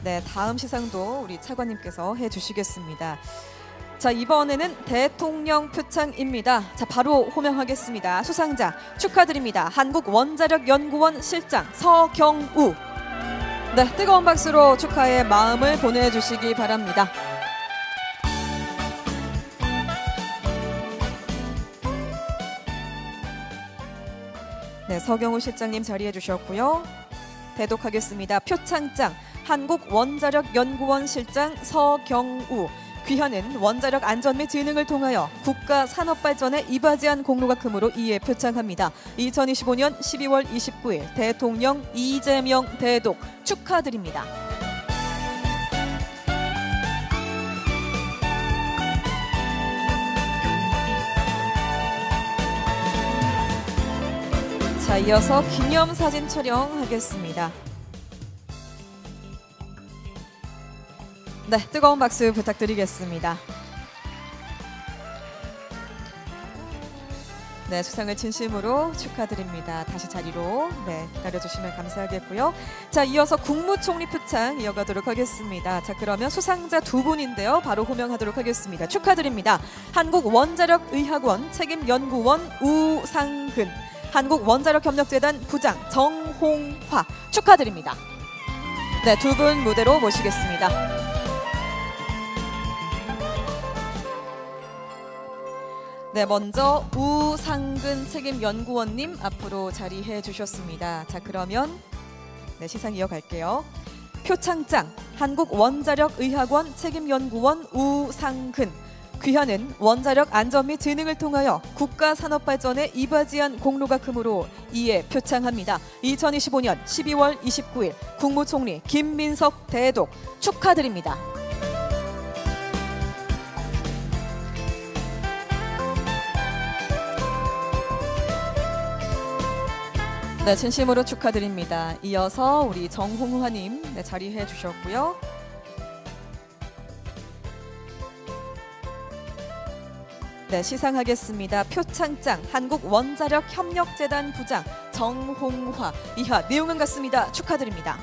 네, 다음 시상도 우리 차관님께서 해주시겠습니다. 자, 이번에는 대통령 표창입니다. 자, 바로 호명하겠습니다. 수상자 축하드립니다. 한국원자력연구원 실장 서경우. 네, 뜨거운 박수로 축하의 마음을 보내주시기 바랍니다. 네, 서경우 실장님 자리해 주셨고요. 대독하겠습니다. 표창장 한국원자력연구원 실장 서경우. 귀하는 원자력 안전 및 진흥을 통하여 국가 산업 발전에 이바지한 공로가 크므로 이에 표창합니다. 2025년 12월 29일 대통령 이재명 대독 축하드립니다. 자, 이어서 기념사진 촬영하겠습니다. 네, 뜨거운 박수 부탁드리겠습니다. 네, 수상을 진심으로 축하드립니다. 다시 자리로 기다려주시면 감사하겠고요. 자, 이어서 국무총리 표창 이어가도록 하겠습니다. 자, 그러면 수상자 두 분인데요. 바로 호명하도록 하겠습니다. 축하드립니다. 한국원자력의학원 책임연구원 우상근, 한국원자력협력재단 부장 정홍화 축하드립니다. 네, 두 분 무대로 모시겠습니다. 네, 먼저 우상근 책임연구원님 앞으로 자리해 주셨습니다. 자, 그러면 시상 이어갈게요. 표창장 한국원자력의학원 책임연구원 우상근. 귀하는 원자력 안전 및 진흥을 통하여 국가 산업 발전에 이바지한 공로가 크므로 이에 표창합니다. 2025년 12월 29일 국무총리 김민석 대독 축하드립니다. 네, 진심으로 축하드립니다. 이어서 우리 정홍화님 자리해 주셨고요. 네, 시상하겠습니다. 표창장 한국원자력협력재단 부장 정홍화. 이하 내용은 같습니다. 축하드립니다.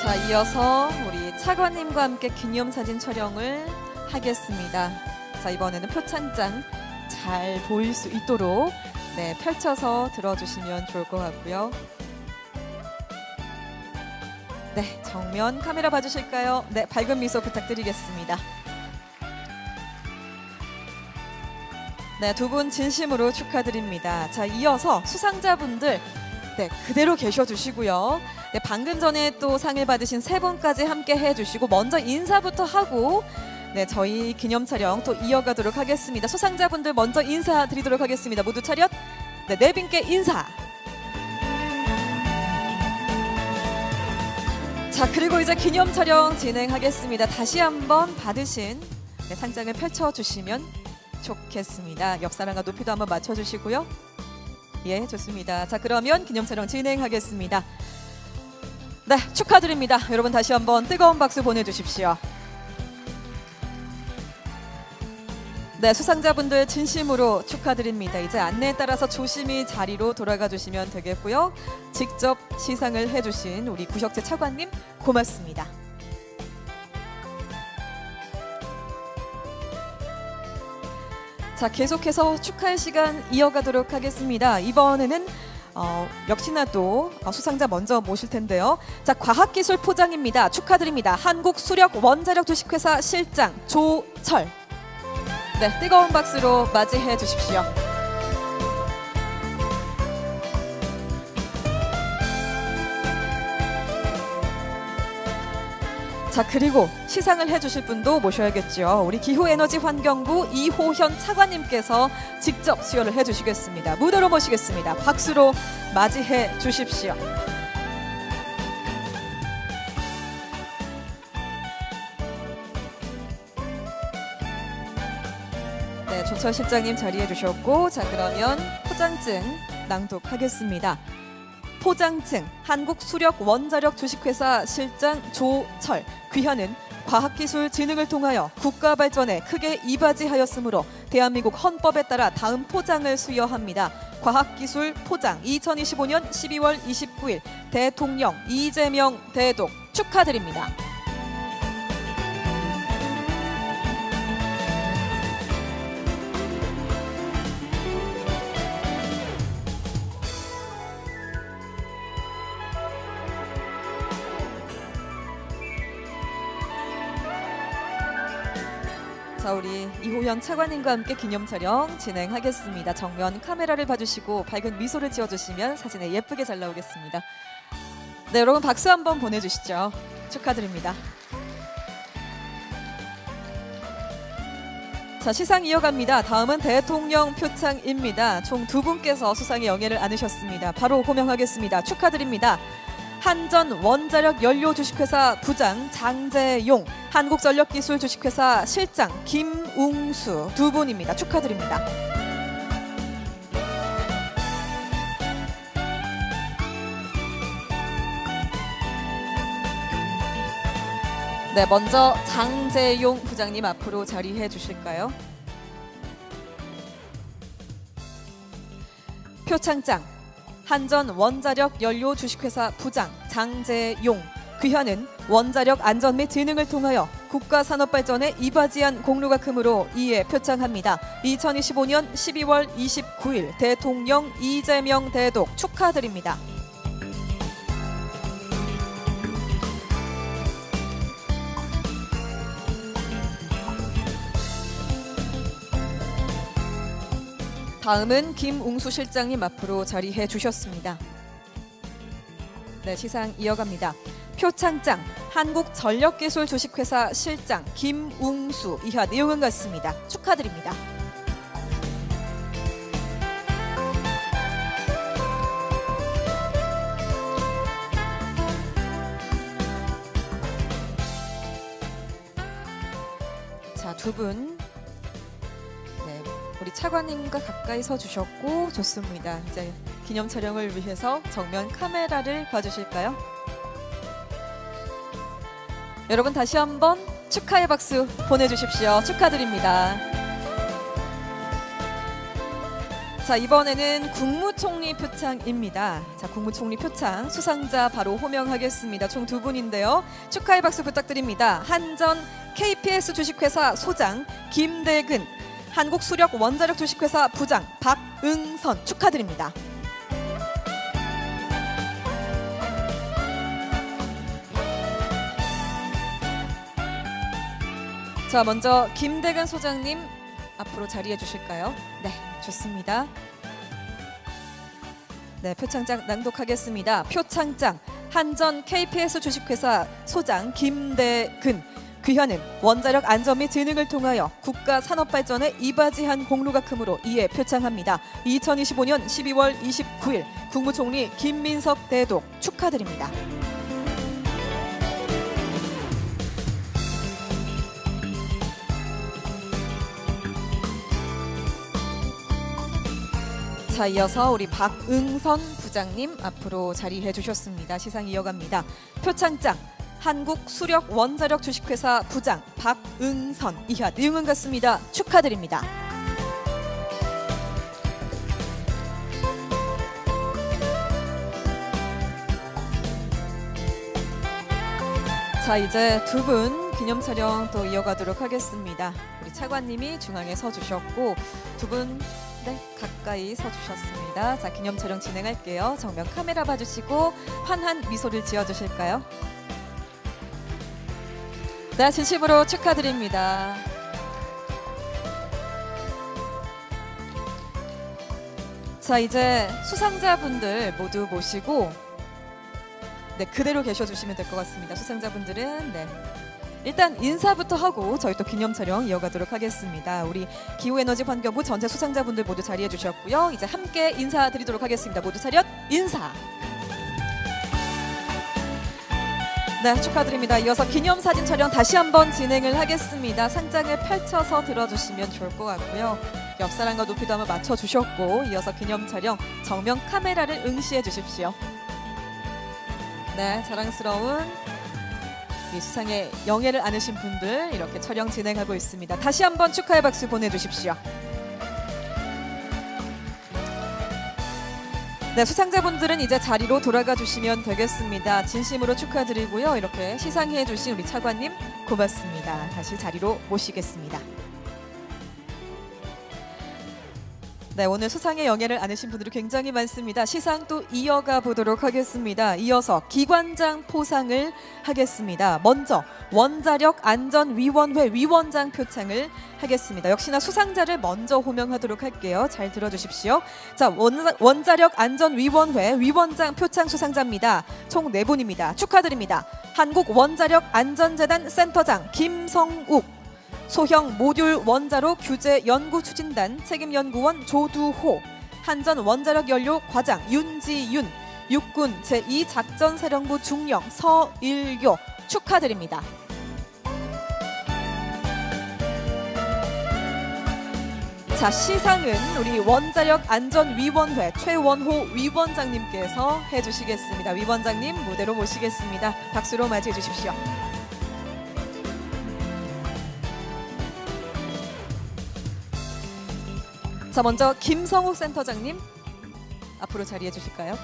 자, 이어서 우리 차관님과 함께 기념사진 촬영을 하겠습니다. 자, 이번에는 표창장 잘 보일 수 있도록 펼쳐서 들어주시면 좋을 것 같고요. 네, 정면 카메라 봐주실까요? 네, 밝은 미소 부탁드리겠습니다. 네, 두 분 진심으로 축하드립니다. 자, 이어서 수상자분들 네, 그대로 계셔 주시고요. 네, 방금 전에 또 상을 받으신 세 분까지 함께 해 주시고 먼저 인사부터 하고 네, 저희 기념 촬영 또 이어가도록 하겠습니다. 수상자분들 먼저 인사드리도록 하겠습니다. 모두 차렷. 네, 네 분께 인사. 자, 그리고 이제 기념 촬영 진행하겠습니다. 다시 한번 받으신 네, 상장을 펼쳐주시면 좋겠습니다. 옆사람과 높이도 한번 맞춰주시고요. 예, 좋습니다. 자, 그러면 기념 촬영 진행하겠습니다. 네, 축하드립니다. 여러분 다시 한번 뜨거운 박수 보내주십시오. 네, 수상자분들 진심으로 축하드립니다. 이제 안내에 따라서 조심히 자리로 돌아가 주시면 되겠고요. 직접 시상을 해주신 우리 구혁재 차관님 고맙습니다. 자, 계속해서 축하의 시간 이어가도록 하겠습니다. 이번에는 역시나 또 수상자 먼저 모실 텐데요. 자, 과학기술 포장입니다. 축하드립니다. 한국수력원자력 주식회사 실장 조철. 네, 뜨거운 박수로 맞이해 주십시오. 자, 그리고 시상을 해주실 분도 모셔야겠죠. 우리 기후에너지환경부 이호현 차관님께서 직접 수여를 해주시겠습니다. 무대로 모시겠습니다. 박수로 맞이해 주십시오. 네, 조철 실장님 자리해 주셨고, 자, 그러면 포장증 낭독하겠습니다. 포장증 한국수력원자력 주식회사 실장 조철. 귀하는 과학기술 진흥을 통하여 국가 발전에 크게 이바지하였으므로 대한민국 헌법에 따라 다음 포장을 수여합니다. 과학기술 포장 2025년 12월 29일 대통령 이재명 대독 축하드립니다. 자, 우리 이호현 차관님과 함께 기념 촬영 진행하겠습니다. 정면 카메라를 봐주시고 밝은 미소를 지어주시면 사진에 예쁘게 잘 나오겠습니다. 네, 여러분 박수 한번 보내주시죠. 축하드립니다. 자, 시상 이어갑니다. 다음은 대통령 표창입니다. 총 두 분께서 수상의 영예를 안으셨습니다. 바로 호명하겠습니다. 축하드립니다. 한전원자력 연료 주식회사 부장 장재용, 한국전력기술 주식회사 실장 김웅수 두 분입니다. 축하드립니다. 네, 먼저 장재용 부장님 앞으로 자리해 주실까요? 표창장 한전원자력 연료 주식회사 부장 장재용. 귀하는 원자력 안전 및 진흥을 통하여 국가 산업 발전에 이바지한 공로가 크므로 이에 표창합니다. 2025년 12월 29일 대통령 이재명 대독 축하드립니다. 다음은 김웅수 실장님 앞으로 자리해 주셨습니다. 네, 시상 이어갑니다. 표창장 한국전력기술 주식회사 실장 김웅수. 이하 내용은 같습니다. 축하드립니다. 자, 두 분. 우리 차관님과 가까이 서 주셨고 좋습니다. 이제 기념 촬영을 위해서 정면 카메라를 봐주실까요? 여러분 다시 한번 축하의 박수 보내주십시오. 축하드립니다. 자, 이번에는 국무총리 표창입니다. 자, 국무총리 표창 수상자 바로 호명하겠습니다. 총 두 분인데요. 축하의 박수 부탁드립니다. 한전 KPS 주식회사 소장 김대근, 한국수력원자력 주식회사 부장 박응선 축하드립니다. 자, 먼저 김대근 소장님 앞으로 자리해 주실까요? 네, 좋습니다. 네, 표창장 낭독하겠습니다. 표창장 한전 KPS 주식회사 소장 김대근 귀하는 원자력 안전 및 진흥을 통하여 국가 산업 발전에 이바지한 공로가 크므로 이에 표창합니다. 2025년 12월 29일 국무총리 김민석 대독 축하드립니다. 자, 이어서 우리 박응선 부장님 앞으로 자리해 주셨습니다. 시상 이어갑니다. 표창장 한국수력원자력 주식회사 부장 박응선 이하 내용은 같습니다. 축하드립니다. 자, 이제 두 분 기념 촬영 또 이어가도록 하겠습니다. 우리 차관님이 중앙에 서주셨고 두 분 네, 가까이 서주셨습니다. 자, 기념 촬영 진행할게요. 정면 카메라 봐주시고 환한 미소를 지어주실까요? 네, 진심으로 축하드립니다. 자, 이제 수상자분들 모두 모시고 네, 그대로 계셔주시면 될 것 같습니다. 수상자분들은 네, 일단 인사부터 하고 저희 또 기념 촬영 이어가도록 하겠습니다. 우리 기후에너지환경부 전체 수상자분들 모두 자리해 주셨고요. 이제 함께 인사드리도록 하겠습니다. 모두 차렷 인사. 네, 축하드립니다. 이어서 기념사진 촬영 다시 한번 진행을 하겠습니다. 상장을 펼쳐서 들어주시면 좋을 것 같고요. 옆사람과 높이도 한번 맞춰주셨고 이어서 기념 촬영 정면 카메라를 응시해 주십시오. 네, 자랑스러운 이 수상의 영예를 안으신 분들 이렇게 촬영 진행하고 있습니다. 다시 한번 축하의 박수 보내주십시오. 네, 수상자분들은 이제 자리로 돌아가 주시면 되겠습니다. 진심으로 축하드리고요. 이렇게 시상해 주신 우리 차관님 고맙습니다. 다시 자리로 모시겠습니다. 네, 오늘 수상의 영예를 안으신 분들이 굉장히 많습니다. 시상 또 이어가 보도록 하겠습니다. 이어서 기관장 포상을 하겠습니다. 먼저 원자력 안전위원회 위원장 표창을 하겠습니다. 역시나 수상자를 먼저 호명하도록 할게요. 잘 들어주십시오. 자, 원자력 안전위원회 위원장 표창 수상자입니다. 총 4분입니다. 축하드립니다. 한국원자력안전재단 센터장 김성욱, 소형 모듈 원자로 규제 연구 추진단 책임연구원 조두호, 한전 원자력 연료 과장 윤지윤, 육군 제2작전사령부 중령 서일교 축하드립니다. 자, 시상은 우리 원자력안전위원회 최원호 위원장님께서 해주시겠습니다. 위원장님 무대로 모시겠습니다. 박수로 맞이해 주십시오. 자, 먼저 김성욱 센터장님 앞으로 자리해 주실까요?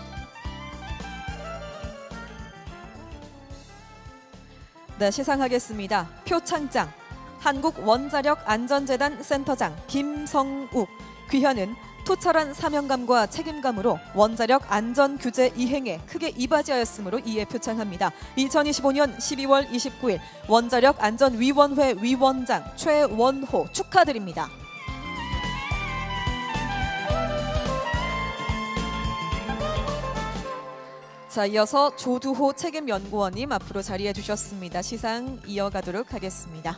네, 시상하겠습니다. 표창장 한국원자력안전재단 센터장 김성욱, 귀하는 투철한 사명감과 책임감으로 원자력 안전 규제 이행에 크게 이바지하였으므로 이에 표창합니다. 2025년 12월 29일 원자력 안전위원회 위원장 최원호 축하드립니다. 자, 이어서 조두호 책임연구원님 앞으로 자리해 주셨습니다. 시상 이어가도록 하겠습니다.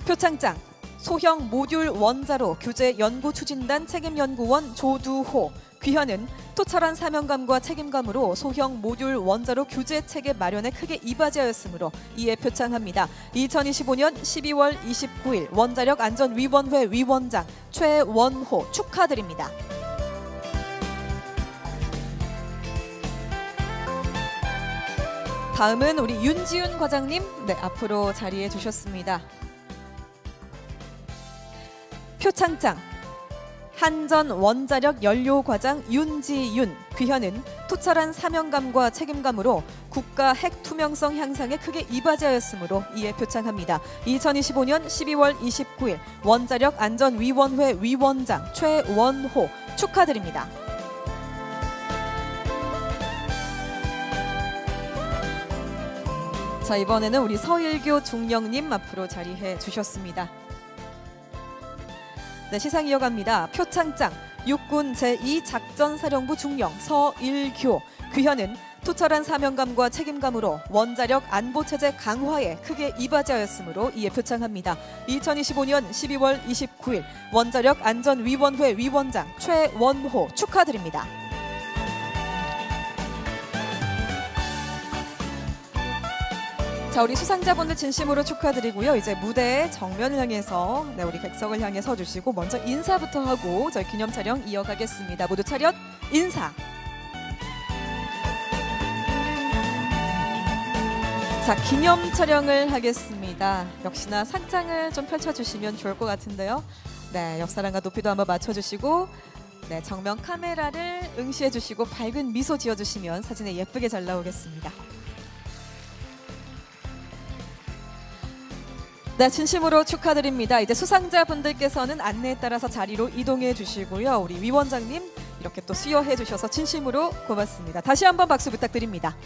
표창장 소형 모듈 원자로 규제 연구 추진단 책임연구원 조두호, 귀하는 투철한 사명감과 책임감으로 소형 모듈 원자로 규제 체계 마련에 크게 이바지하였으므로 이에 표창합니다. 2025년 12월 29일 원자력 안전위원회 위원장 최원호 축하드립니다. 다음은 우리 윤지윤 과장님 네, 앞으로 자리해 주셨습니다. 표창장 한전 원자력 연료 과장 윤지윤, 귀하는 투철한 사명감과 책임감으로 국가 핵 투명성 향상에 크게 이바지하였으므로 이에 표창합니다. 2025년 12월 29일 원자력 안전위원회 위원장 최원호 축하드립니다. 자, 이번에는 우리 서일교 중령님 앞으로 자리해 주셨습니다. 네, 시상 이어갑니다. 표창장 육군 제2작전사령부 중령 서일교. 귀현은 투철한 사명감과 책임감으로 원자력 안보체제 강화에 크게 이바지하였으므로 이에 표창합니다. 2025년 12월 29일 원자력 안전위원회 위원장 최원호 축하드립니다. 자, 우리 수상자분들 진심으로 축하드리고요. 이제 무대의 정면을 향해서 우리 객석을 향해 서주시고 먼저 인사부터 하고 저희 기념 촬영 이어가겠습니다. 모두 차렷 인사. 자, 기념 촬영을 하겠습니다. 역시나 상장을 좀 펼쳐주시면 좋을 것 같은데요. 네, 옆사람과 높이도 한번 맞춰주시고, 네, 정면 카메라를 응시해주시고 밝은 미소 지어주시면 사진에 예쁘게 잘 나오겠습니다. 네, 진심으로 축하드립니다. 이제 수상자분들께서는 안내에 따라서 자리로 이동해 주시고요. 우리 위원장님 이렇게 또 수여해 주셔서 진심으로 고맙습니다. 다시 한번 박수 부탁드립니다.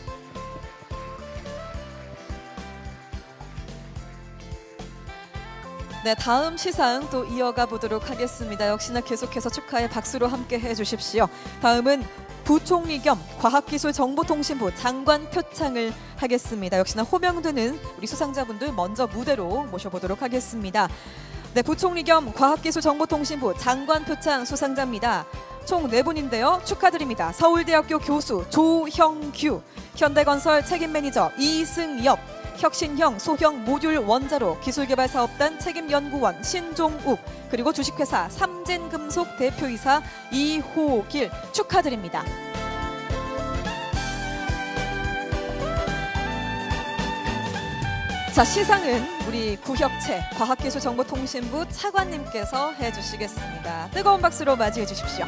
네, 다음 시상 또 이어가 보도록 하겠습니다. 역시나 계속해서 축하의 박수로 함께 해주십시오. 다음은 부총리 겸 과학기술정보통신부 장관 표창을 하겠습니다. 역시나 호명되는 우리 수상자분들 먼저 무대로 모셔보도록 하겠습니다. 네, 부총리 겸 과학기술정보통신부 장관 표창 수상자입니다. 총 4분인데요. 축하드립니다. 서울대학교 교수 조형규, 현대건설 책임매니저 이승엽, 혁신형 소형 모듈 원자로 기술개발사업단 책임연구원 신종욱, 그리고 주식회사 삼진금속 대표이사 이호길 축하드립니다. 자, 시상은 우리 구혁채 과학기술정보통신부 차관님께서 해주시겠습니다. 뜨거운 박수로 맞이해 주십시오.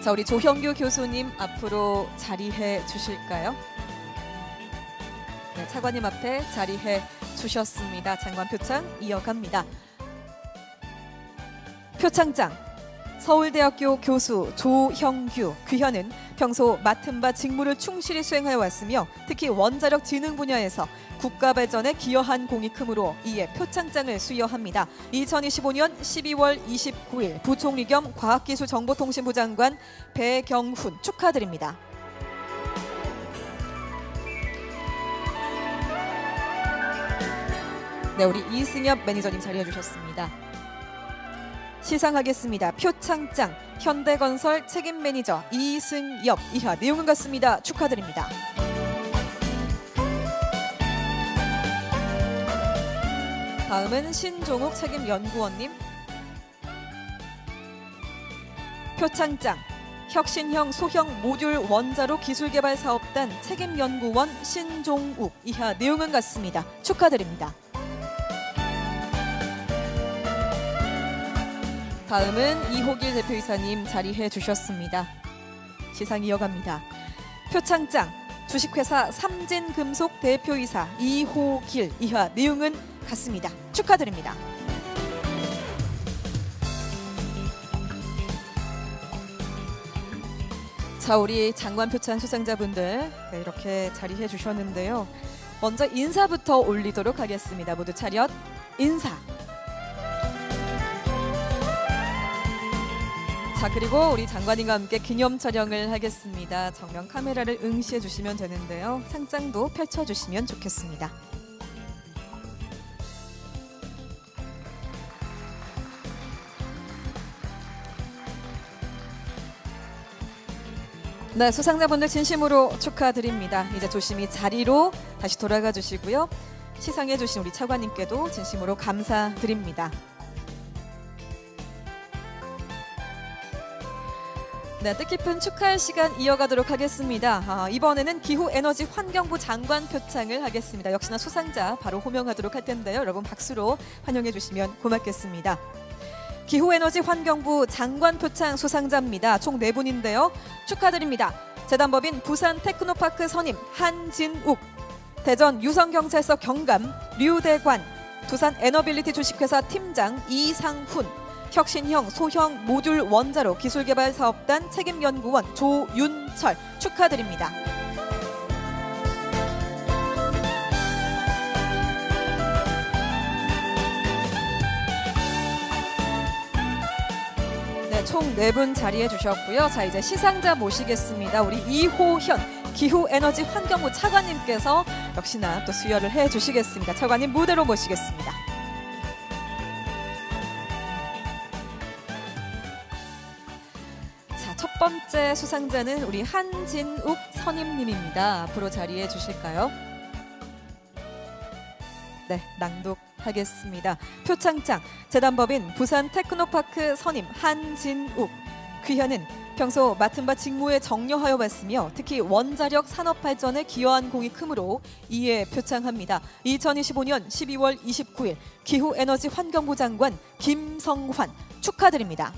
자, 우리 조형규 교수님 앞으로 자리해 주실까요? 네, 차관님 앞에 자리해 주셨습니다. 장관 표창 이어갑니다. 표창장 서울대학교 교수 조형규. 귀현은 평소 맡은 바 직무를 충실히 수행하여 왔으며 특히 원자력 진흥 분야에서 국가 발전에 기여한 공이 크므로 이에 표창장을 수여합니다. 2025년 12월 29일 부총리 겸 과학기술정보통신부 장관 배경훈 축하드립니다. 네, 우리 이승엽 매니저님 자리해 주셨습니다. 시상하겠습니다. 표창장 현대건설 책임매니저 이승엽. 이하 내용은 같습니다. 축하드립니다. 다음은 신종욱 책임연구원님. 표창장 혁신형 소형 모듈 원자로 기술개발사업단 책임연구원 신종욱. 이하 내용은 같습니다. 축하드립니다. 다음은 이호길 대표이사님 자리해 주셨습니다. 시상 이어갑니다. 표창장 주식회사 삼진금속 대표이사 이호길. 이하 내용은 같습니다. 축하드립니다. 자, 우리 장관 표창 수상자분들 네, 이렇게 자리해 주셨는데요. 먼저 인사부터 올리도록 하겠습니다. 모두 차렷 인사. 자, 그리고 우리 장관님과 함께 기념 촬영을 하겠습니다. 정면 카메라를 응시해 주시면 되는데요. 상장도 펼쳐 주시면 좋겠습니다. 네, 수상자분들 진심으로 축하드립니다. 이제 조심히 자리로 다시 돌아가 주시고요. 시상해 주신 우리 차관님께도 진심으로 감사드립니다. 네, 뜻깊은 축하할 시간 이어가도록 하겠습니다. 이번에는 기후에너지 환경부 장관 표창을 하겠습니다. 역시나 수상자 바로 호명하도록 할 텐데요. 여러분 박수로 환영해 주시면 고맙겠습니다. 기후에너지 환경부 장관 표창 수상자입니다. 총 4분인데요. 축하드립니다. 재단법인 부산 테크노파크 선임 한진욱, 대전 유성경찰서 경감 류대관, 두산 에너빌리티 주식회사 팀장 이상훈, 혁신형 소형 모듈 원자로 기술개발 사업단 책임연구원 조윤철 축하드립니다. 총 4분 자리해 주셨고요. 자, 이제 시상자 모시겠습니다. 우리 이호현 기후에너지 환경부 차관님께서 역시나 또 수여를 해 주시겠습니다. 차관님 무대로 모시겠습니다. 자, 첫 번째 수상자는 우리 한진욱 선임님입니다. 앞으로 자리해 주실까요? 네, 낭독하겠습니다. 표창장 재단법인 부산 테크노파크 선임 한진욱. 귀하는 평소 맡은 바 직무에 정려하여 왔으며 특히 원자력 산업 발전에 기여한 공이 크므로 이에 표창합니다. 2025년 12월 29일 기후에너지 환경부 장관 김성환 축하드립니다.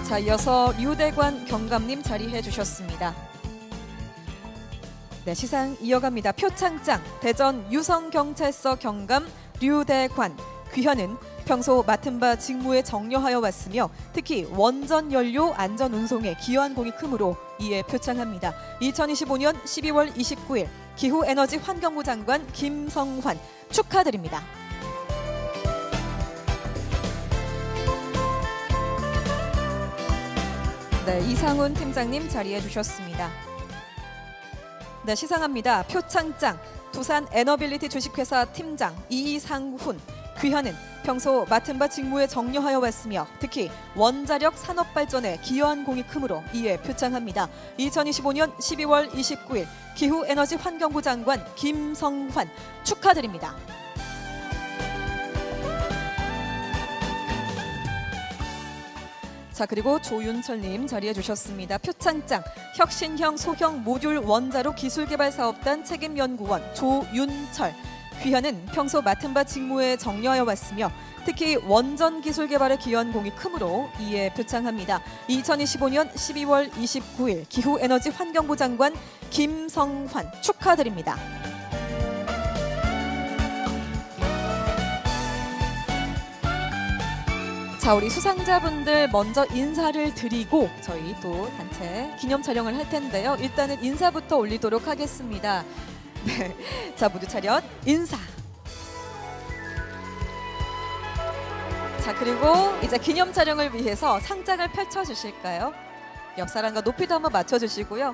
자, 이어서 류대관 경감님 자리해 주셨습니다. 네, 시상 이어갑니다. 표창장 대전 유성경찰서 경감 류대관. 귀하는 평소 맡은 바 직무에 정려하여 왔으며 특히 원전 연료 안전 운송에 기여한 공이 크므로 이에 표창합니다. 2025년 12월 29일 기후에너지 환경부 장관 김성환 축하드립니다. 네, 이상훈 팀장님 자리해 주셨습니다. 네, 시상합니다. 표창장 두산 에너빌리티 주식회사 팀장 이상훈. 귀하는 평소 맡은 바 직무에 정려하여 왔으며 특히 원자력 산업 발전에 기여한 공이 크므로 이에 표창합니다. 2025년 12월 29일 기후에너지 환경부 장관 김성환 축하드립니다. 자, 그리고 조윤철님 자리해 주셨습니다. 표창장 혁신형 소형 모듈 원자로 기술개발사업단 책임연구원 조윤철. 귀하는 평소 맡은 바 직무에 정려하여 왔으며 특히 원전 기술 개발에 기여한 공이 크므로 이에 표창합니다. 2025년 12월 29일 기후에너지 환경부 장관 김성환 축하드립니다. 자, 우리 수상자분들 먼저 인사를 드리고 저희 또 단체 기념 촬영을 할 텐데요. 일단은 인사부터 올리도록 하겠습니다. 네, 자, 모두 차렷 인사. 자, 그리고 이제 기념 촬영을 위해서 상장을 펼쳐주실까요? 옆사람과 높이도 한번 맞춰주시고요.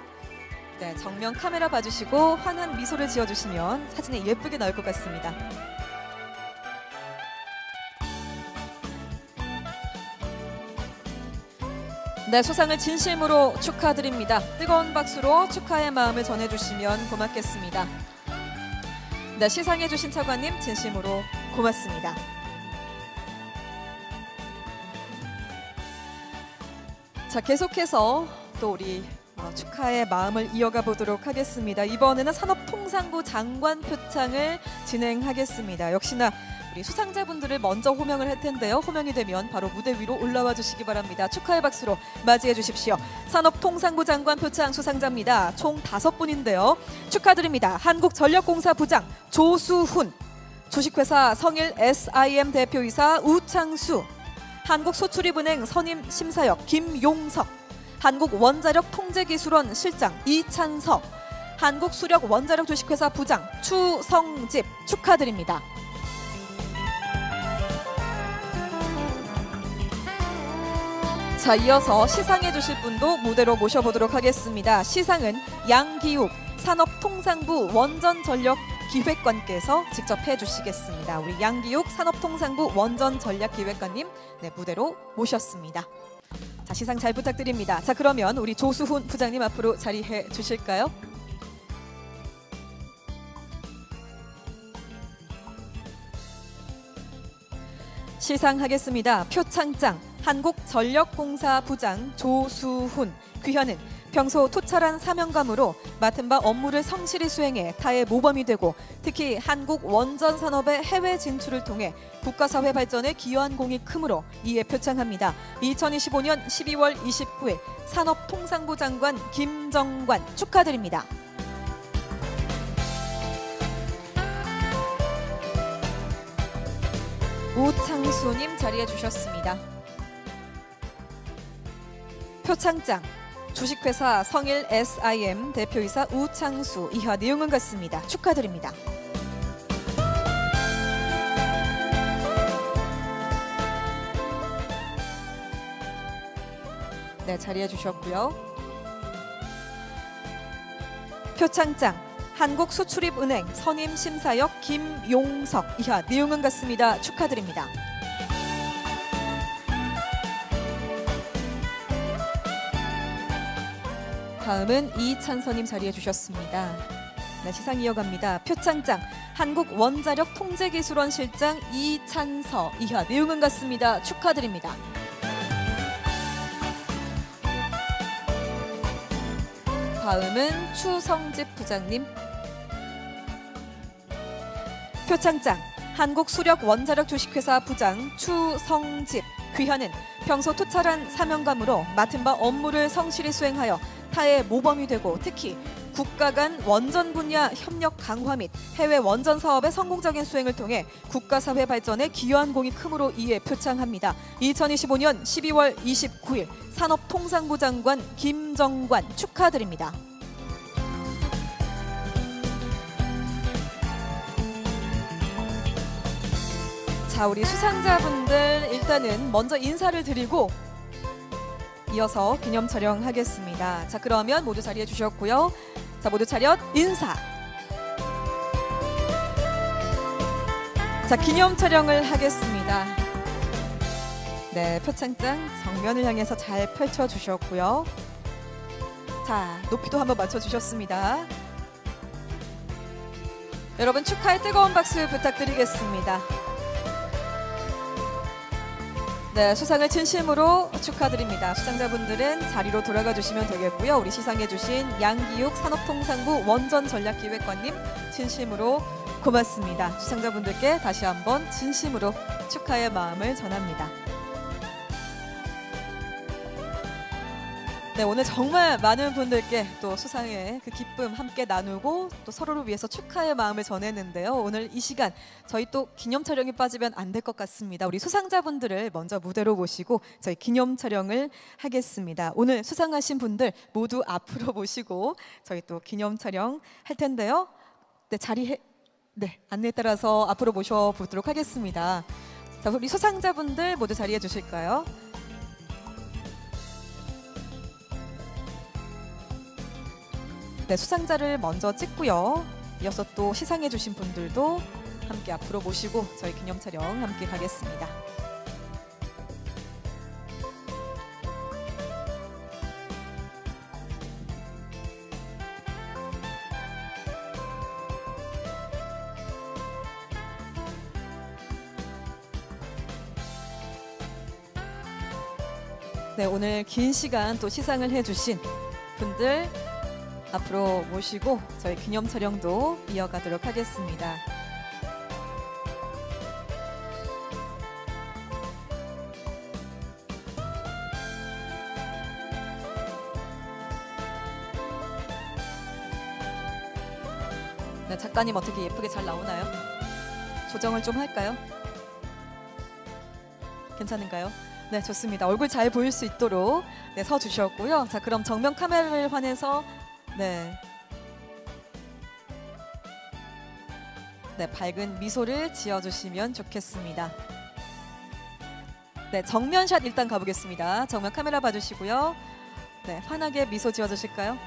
네, 정면 카메라 봐주시고 환한 미소를 지어주시면 사진이 예쁘게 나올 것 같습니다. 네, 수상을 진심으로 축하드립니다. 뜨거운 박수로 축하의 마음을 전해주시면 고맙겠습니다. 네, 시상해주신 차관님 진심으로 고맙습니다. 자, 계속해서 또 우리 축하의 마음을 이어가 보도록 하겠습니다. 이번에는 산업통상부 장관 표창을 진행하겠습니다. 역시나 우리 수상자분들을 먼저 호명을 할 텐데요. 호명이 되면 바로 무대 위로 올라와 주시기 바랍니다. 축하의 박수로 맞이해 주십시오. 산업통상부 장관 표창 수상자입니다. 총 5분인데요. 축하드립니다. 한국전력공사 부장 조수훈, 주식회사 성일 SIM 대표이사 우창수, 한국소출입은행 선임 심사역 김용석, 한국원자력통제기술원 실장 이찬석, 한국수력원자력 주식회사 부장 추성집 축하드립니다. 자, 이어서 시상해 주실 분도 무대로 모셔보도록 하겠습니다. 시상은 양기욱 산업통상부 원전전력기획관께서 직접 해주시겠습니다. 우리 양기욱 산업통상부 원전전략기획관님, 네, 무대로 모셨습니다. 자, 시상 잘 부탁드립니다. 자, 그러면 우리 조수훈 부장님 앞으로 자리해 주실까요? 시상하겠습니다. 표창장 한국전력공사 부장 조수훈. 귀하는 평소 투철한 사명감으로 맡은 바 업무를 성실히 수행해 타의 모범이 되고 특히 한국 원전 산업의 해외 진출을 통해 국가사회 발전에 기여한 공이 크므로 이에 표창합니다. 2025년 12월 29일 산업통상부 장관 김정관 축하드립니다. 우창수님 자리해 주셨습니다. 표창장 주식회사 성일 SIM 대표이사 우창수. 이하 내용은 같습니다. 축하드립니다. 네, 자리해 주셨고요. 표창장 한국수출입은행 선임심사역 김용석 이하 내용은 같습니다. 축하드립니다. 다음은 이찬서님 자리해 주셨습니다. 네, 시상 이어갑니다. 표창장 한국원자력 통제기술원 실장 이찬서 이하 내용은 같습니다. 축하드립니다. 다음은 추성집 부장님. 표창장 한국수력원자력 주식회사 부장 추성집 귀하는 평소 투철한 사명감으로 맡은 바 업무를 성실히 수행하여 타의 모범이 되고 특히 국가 간 원전 분야 협력 강화 및 해외 원전 사업의 성공적인 수행을 통해 국가 사회 발전에 기여한 공이 크므로 이에 표창합니다. 2025년 12월 29일 산업통상부 장관 김정관 축하드립니다. 자, 우리 수상자분들 일단은 먼저 인사를 드리고 이어서 기념 촬영하겠습니다. 자, 그러면 모두 자리해 주셨고요. 자, 모두 차렷 인사. 자, 기념 촬영을 하겠습니다. 네, 표창장 정면을 향해서 잘 펼쳐 주셨고요. 자, 높이도 한번 맞춰 주셨습니다. 여러분 축하의 뜨거운 박수 부탁드리겠습니다. 네, 수상을 진심으로 축하드립니다. 수상자분들은 자리로 돌아가 주시면 되겠고요. 우리 시상해 주신 양기욱 산업통상부 원전전략기획관님 진심으로 고맙습니다. 수상자분들께 다시 한번 진심으로 축하의 마음을 전합니다. 네, 오늘 정말 많은 분들께 또 수상의 그 기쁨 함께 나누고 또 서로를 위해서 축하의 마음을 전했는데요. 오늘 이 시간 저희 또 기념 촬영이 빠지면 안 될 것 같습니다. 우리 수상자분들을 먼저 무대로 모시고 저희 기념 촬영을 하겠습니다. 오늘 수상하신 분들 모두 앞으로 모시고 저희 또 기념 촬영 할 텐데요. 네, 안내에 따라서 앞으로 모셔보도록 하겠습니다. 자, 우리 수상자분들 모두 자리해 주실까요? 네, 수상자를 먼저 찍고요. 이어서 또 시상해 주신 분들도 함께 앞으로 모시고 저희 기념 촬영 함께 가겠습니다. 네, 오늘 긴 시간 또 시상을 해 주신 분들 앞으로 모시고 저희 기념 촬영도 이어가도록 하겠습니다. 네, 작가님 어떻게 예쁘게 잘 나오나요? 조정을 좀 할까요? 괜찮은가요? 네, 좋습니다. 얼굴 잘 보일 수 있도록 네, 서 주셨고요. 자, 그럼 정면 카메라를 환해서 네, 밝은 미소를 지어주시면 좋겠습니다. 네, 정면샷 일단 가보겠습니다. 정면 카메라 봐주시고요. 네, 환하게 미소 지어주실까요?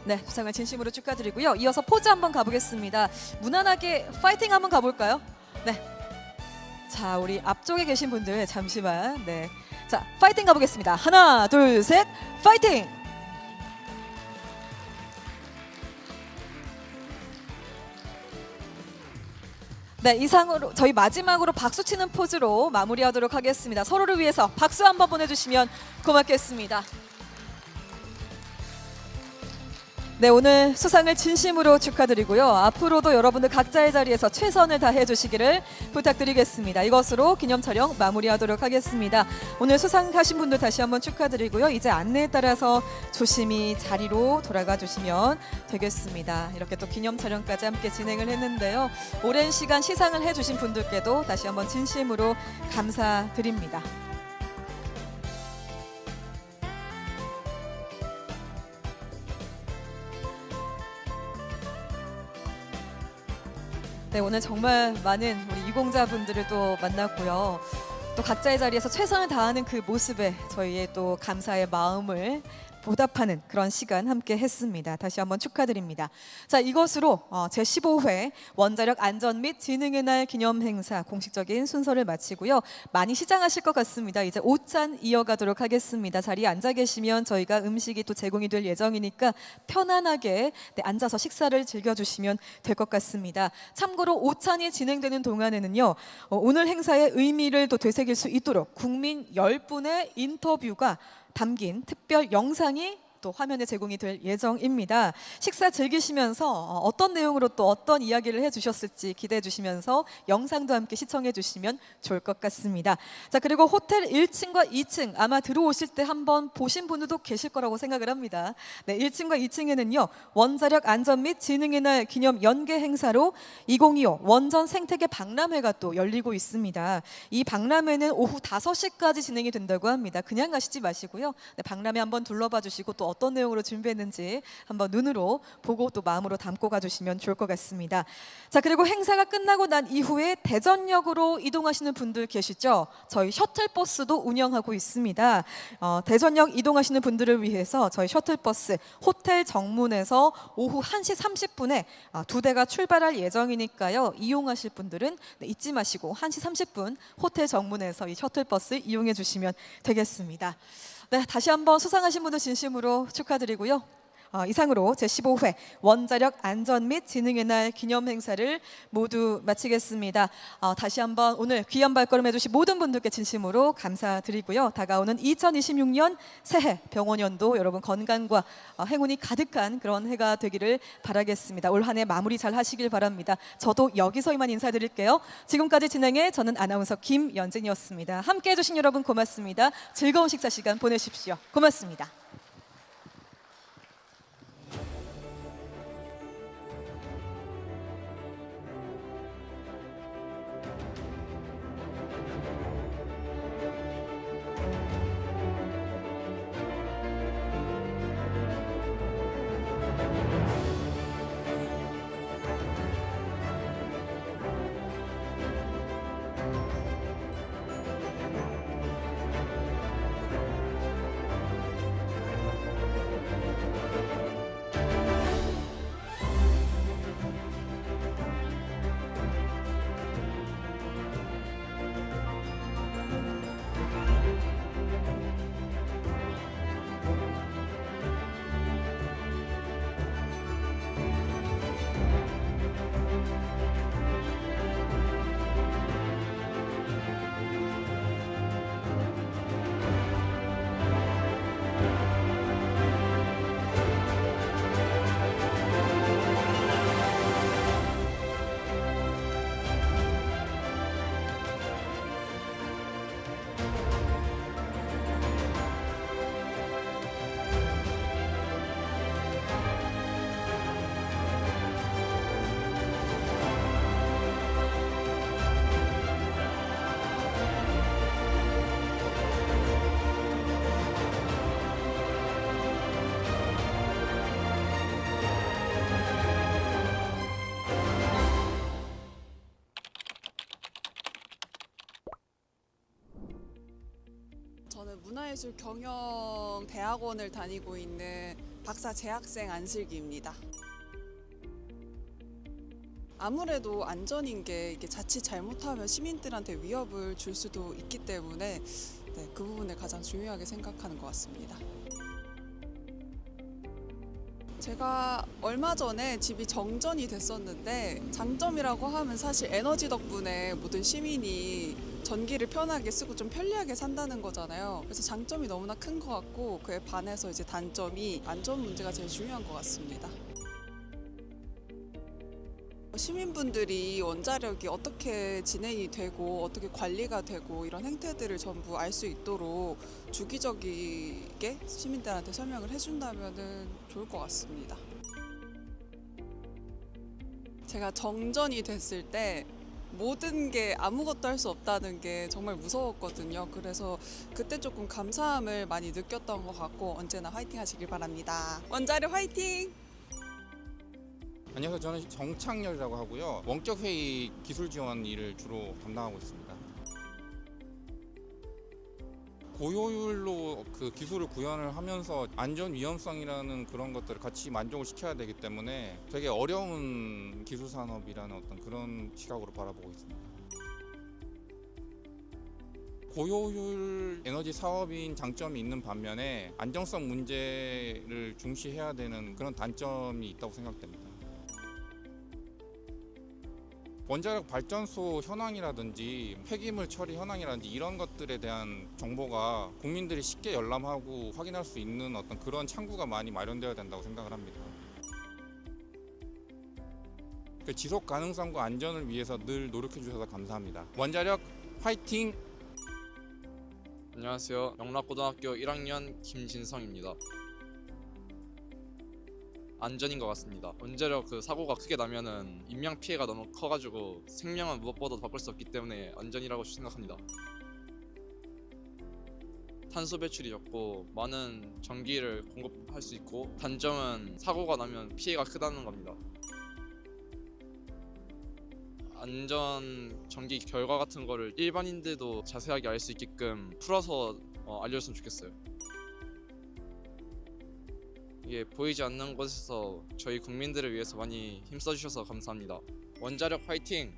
네, 수상을 진심으로 축하드리고요. 이어서 포즈 한번 가보겠습니다. 무난하게 파이팅 한번 가볼까요? 네, 자, 우리 앞쪽에 계신 분들 잠시만. 네. 자, 파이팅 가보겠습니다. 하나, 둘, 셋, 파이팅! 네, 이상으로 저희 마지막으로 박수 치는 포즈로 마무리하도록 하겠습니다. 서로를 위해서 박수 한번 보내주시면 고맙겠습니다. 네, 오늘 수상을 진심으로 축하드리고요. 앞으로도 여러분들 각자의 자리에서 최선을 다해 주시기를 부탁드리겠습니다. 이것으로 기념 촬영 마무리하도록 하겠습니다. 오늘 수상하신 분들 다시 한번 축하드리고요. 이제 안내에 따라서 조심히 자리로 돌아가 주시면 되겠습니다. 이렇게 또 기념 촬영까지 함께 진행을 했는데요. 오랜 시간 시상을 해주신 분들께도 다시 한번 진심으로 감사드립니다. 네, 오늘 정말 많은 우리 유공자분들을 또 만났고요. 또 각자의 자리에서 최선을 다하는 그 모습에 저희의 또 감사의 마음을 보답하는 그런 시간 함께 했습니다. 다시 한번 축하드립니다. 자, 이것으로 제15회 원자력 안전 및 지능의 날 기념 행사 공식적인 순서를 마치고요. 많이 시장하실 것 같습니다. 이제 오찬 이어가도록 하겠습니다. 자리에 앉아 계시면 저희가 음식이 또 제공이 될 예정이니까 편안하게 앉아서 식사를 즐겨주시면 될 것 같습니다. 참고로 오찬이 진행되는 동안에는요. 오늘 행사의 의미를 또 되새길 수 있도록 국민 10분의 인터뷰가 담긴 특별 영상이 또 화면에 제공이 될 예정입니다. 식사 즐기시면서 어떤 내용으로 또 어떤 이야기를 해주셨을지 기대해 주시면서 영상도 함께 시청해 주시면 좋을 것 같습니다. 자, 그리고 호텔 1층과 2층 아마 들어오실 때 한번 보신 분들도 계실 거라고 생각을 합니다. 네, 1층과 2층에는요 원자력 안전 및 지능의 날 기념 연계 행사로 2025 원전 생태계 박람회가 또 열리고 있습니다. 이 박람회는 오후 5시까지 진행이 된다고 합니다. 그냥 가시지 마시고요. 네, 박람회 한번 둘러봐 주시고 또 어떤 내용으로 준비했는지 한번 눈으로 보고 또 마음으로 담고 가주시면 좋을 것 같습니다. 자, 그리고 행사가 끝나고 난 이후에 대전역으로 이동하시는 분들 계시죠? 저희 셔틀버스도 운영하고 있습니다. 대전역 이동하시는 분들을 위해서 저희 셔틀버스 호텔 정문에서 오후 1시 30분에 2대가 출발할 예정이니까요. 이용하실 분들은 잊지 마시고 1시 30분 호텔 정문에서 이 셔틀버스 이용해 주시면 되겠습니다. 네, 다시 한번 수상하신 분들 진심으로 축하드리고요. 이상으로 제15회 원자력 안전 및 지능의 날 기념 행사를 모두 마치겠습니다. 다시 한번 오늘 귀한 발걸음 해주신 모든 분들께 진심으로 감사드리고요. 다가오는 2026년 새해 병원연도 여러분 건강과 행운이 가득한 그런 해가 되기를 바라겠습니다. 올 한 해 마무리 잘 하시길 바랍니다. 저도 여기서 이만 인사드릴게요. 지금까지 진행해 저는 아나운서 김연진이었습니다. 함께해 주신 여러분 고맙습니다. 즐거운 식사 시간 보내십시오. 고맙습니다. 저는 문화예술경영대학원을 다니고 있는 박사 재학생 안슬기입니다. 아무래도 안전인 게 이게 자칫 잘못하면 시민들한테 위협을 줄 수도 있기 때문에 그 부분을 가장 중요하게 생각하는 것 같습니다. 제가 얼마 전에 집이 정전이 됐었는데 장점이라고 하면 사실 에너지 덕분에 모든 시민이 전기를 편하게 쓰고 좀 편리하게 산다는 거잖아요. 그래서 장점이 너무나 큰 것 같고 그에 반해서 이제 단점이 안전 문제가 제일 중요한 것 같습니다. 시민분들이 원자력이 어떻게 진행이 되고 어떻게 관리가 되고 이런 행태들을 전부 알 수 있도록 주기적이게 시민들한테 설명을 해준다면 좋을 것 같습니다. 제가 정전이 됐을 때 모든 게 아무것도 할 수 없다는 게 정말 무서웠거든요. 그래서 그때 조금 감사함을 많이 느꼈던 것 같고 언제나 화이팅 하시길 바랍니다. 원자력 화이팅! 안녕하세요. 저는 정창렬이라고 하고요. 원격회의 기술 지원 일을 주로 담당하고 있습니다. 고효율로 그 기술을 구현을 하면서 안전 위험성이라는 그런 것들을 같이 만족을 시켜야 되기 때문에 되게 어려운 기술 산업이라는 어떤 그런 시각으로 바라보고 있습니다. 고효율 에너지 사업인 장점이 있는 반면에 안정성 문제를 중시해야 되는 그런 단점이 있다고 생각됩니다. 원자력 발전소 현황이라든지 폐기물 처리 현황이라든지 이런 것들에 대한 정보가 국민들이 쉽게 열람하고 확인할 수 있는 어떤 그런 창구가 많이 마련되어야 된다고 생각을 합니다. 그 지속 가능성과 안전을 위해서 늘 노력해 주셔서 감사합니다. 원자력 화이팅! 안녕하세요. 영락고등학교 1학년 김진성입니다. 안전인 것 같습니다. 원자력 사고가 크게 나면은 인명 피해가 너무 커가지고 생명은 무엇보다도 바꿀 수 없기 때문에 안전이라고 생각합니다. 탄소 배출이 적고 많은 전기를 공급할 수 있고 단점은 사고가 나면 피해가 크다는 겁니다. 안전 전기 결과 같은 거를 일반인들도 자세하게 알 수 있게끔 풀어서 알려줬으면 좋겠어요. 이게 보이지 않는 곳에서 저희 국민들을 위해서 많이 힘써주셔서 감사합니다. 원자력 화이팅!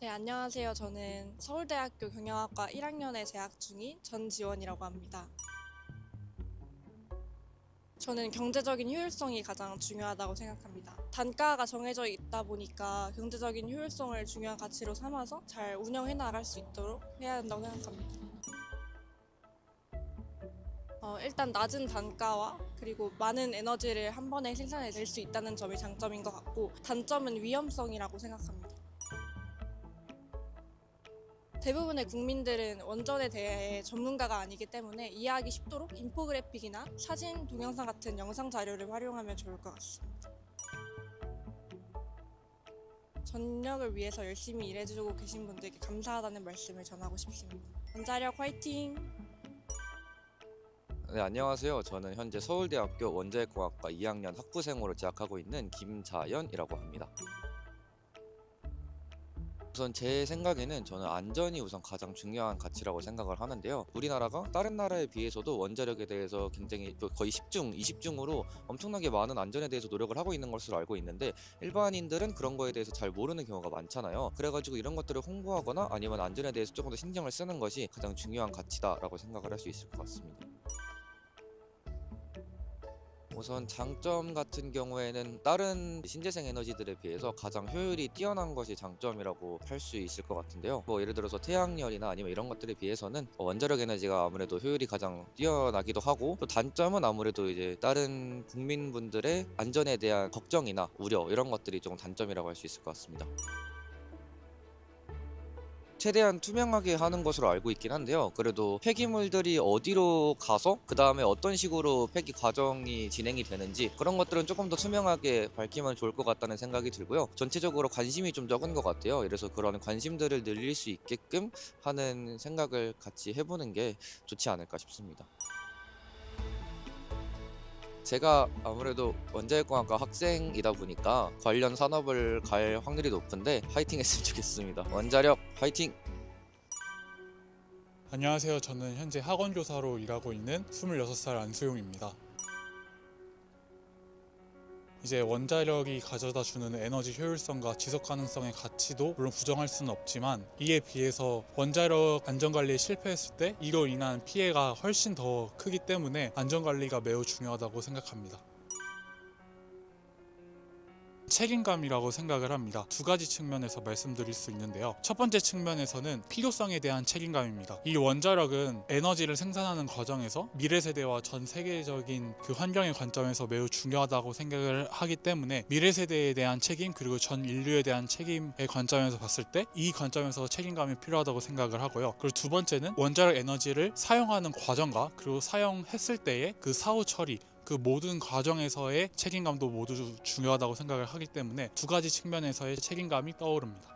네, 안녕하세요. 저는 서울대학교 경영학과 1학년에 재학 중인 전지원이라고 합니다. 저는 경제적인 효율성이 가장 중요하다고 생각합니다. 단가가 정해져 있다 보니까 경제적인 효율성을 중요한 가치로 삼아서 잘 운영해 나갈 수 있도록 해야 한다고 생각합니다. 일단 낮은 단가와 그리고 많은 에너지를 한 번에 생산해낼 수 있다는 점이 장점인 것 같고 단점은 위험성이라고 생각합니다. 대부분의 국민들은 원전에 대해 전문가가 아니기 때문에 이해하기 쉽도록 인포그래픽이나 사진, 동영상 같은 영상 자료를 활용하면 좋을 것 같습니다. 전력을 위해서 열심히 일해주고 계신 분들께 감사하다는 말씀을 전하고 싶습니다. 원자력 화이팅! 네, 안녕하세요. 저는 현재 서울대학교 원자력공학과 2학년 학부생으로 재학하고 있는 김자연이라고 합니다. 우선 제 생각에는 저는 안전이 우선 가장 중요한 가치라고 생각을 하는데요. 우리나라가 다른 나라에 비해서도 원자력에 대해서 굉장히 거의 10중, 20중으로 엄청나게 많은 안전에 대해서 노력을 하고 있는 것으로 알고 있는데 일반인들은 그런 거에 대해서 잘 모르는 경우가 많잖아요. 그래가지고 이런 것들을 홍보하거나 아니면 안전에 대해서 조금 더 신경을 쓰는 것이 가장 중요한 가치다라고 생각을 할 수 있을 것 같습니다. 우선 장점 같은 경우에는 다른 신재생 에너지들에 비해서 가장 효율이 뛰어난 것이 장점이라고 할 수 있을 것 같은데요. 예를 들어서 태양열이나 아니면 이런 것들에 비해서는 원자력 에너지가 아무래도 효율이 가장 뛰어나기도 하고 또 단점은 아무래도 이제 다른 국민분들의 안전에 대한 걱정이나 우려 이런 것들이 좀 단점이라고 할 수 있을 것 같습니다. 최대한 투명하게 하는 것으로 알고 있긴 한데요. 그래도 폐기물들이 어디로 가서 그 다음에 어떤 식으로 폐기 과정이 진행이 되는지 그런 것들은 조금 더 투명하게 밝히면 좋을 것 같다는 생각이 들고요. 전체적으로 관심이 좀 적은 것 같아요. 그래서 그런 관심들을 늘릴 수 있게끔 하는 생각을 같이 해보는 게 좋지 않을까 싶습니다. 제가 아무래도 원자력공학과 학생이다 보니까 관련 산업을 갈 확률이 높은데 화이팅 했으면 좋겠습니다. 원자력 화이팅! 안녕하세요. 저는 현재 학원교사로 일하고 있는 26살 안소용입니다. 이제 원자력이 가져다 주는 에너지 효율성과 지속 가능성의 가치도 물론 부정할 수는 없지만 이에 비해서 원자력 안전관리에 실패했을 때 이로 인한 피해가 훨씬 더 크기 때문에 안전관리가 매우 중요하다고 생각합니다. 책임감이라고 생각을 합니다. 두 가지 측면에서 말씀드릴 수 있는데요. 첫 번째 측면에서는 필요성에 대한 책임감입니다. 이 원자력은 에너지를 생산하는 과정에서 미래 세대와 전 세계적인 그 환경의 관점에서 매우 중요하다고 생각을 하기 때문에 미래 세대에 대한 책임 그리고 전 인류에 대한 책임의 관점에서 봤을 때 이 관점에서 책임감이 필요하다고 생각을 하고요. 그리고 두 번째는 원자력 에너지를 사용하는 과정과 그리고 사용했을 때의 그 사후 처리 그 모든 과정에서의 책임감도 모두 중요하다고 생각을 하기 때문에 두 가지 측면에서의 책임감이 떠오릅니다.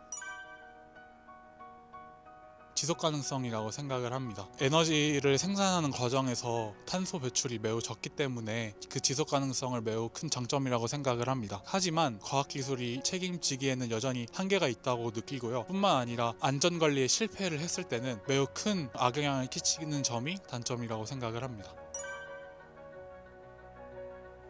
지속 가능성이라고 생각을 합니다. 에너지를 생산하는 과정에서 탄소 배출이 매우 적기 때문에 그 지속 가능성을 매우 큰 장점이라고 생각을 합니다. 하지만 과학기술이 책임지기에는 여전히 한계가 있다고 느끼고요. 뿐만 아니라 안전관리에 실패를 했을 때는 매우 큰 악영향을 끼치는 점이 단점이라고 생각을 합니다.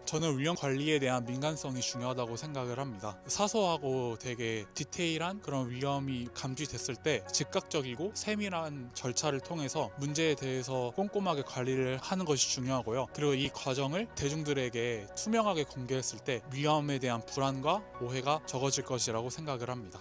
저는 위험 관리에 대한 민감성이 중요하다고 생각을 합니다. 사소하고 되게 디테일한 그런 위험이 감지됐을 때 즉각적이고 세밀한 절차를 통해서 문제에 대해서 꼼꼼하게 관리를 하는 것이 중요하고요. 그리고 이 과정을 대중들에게 투명하게 공개했을 때 위험에 대한 불안과 오해가 적어질 것이라고 생각을 합니다.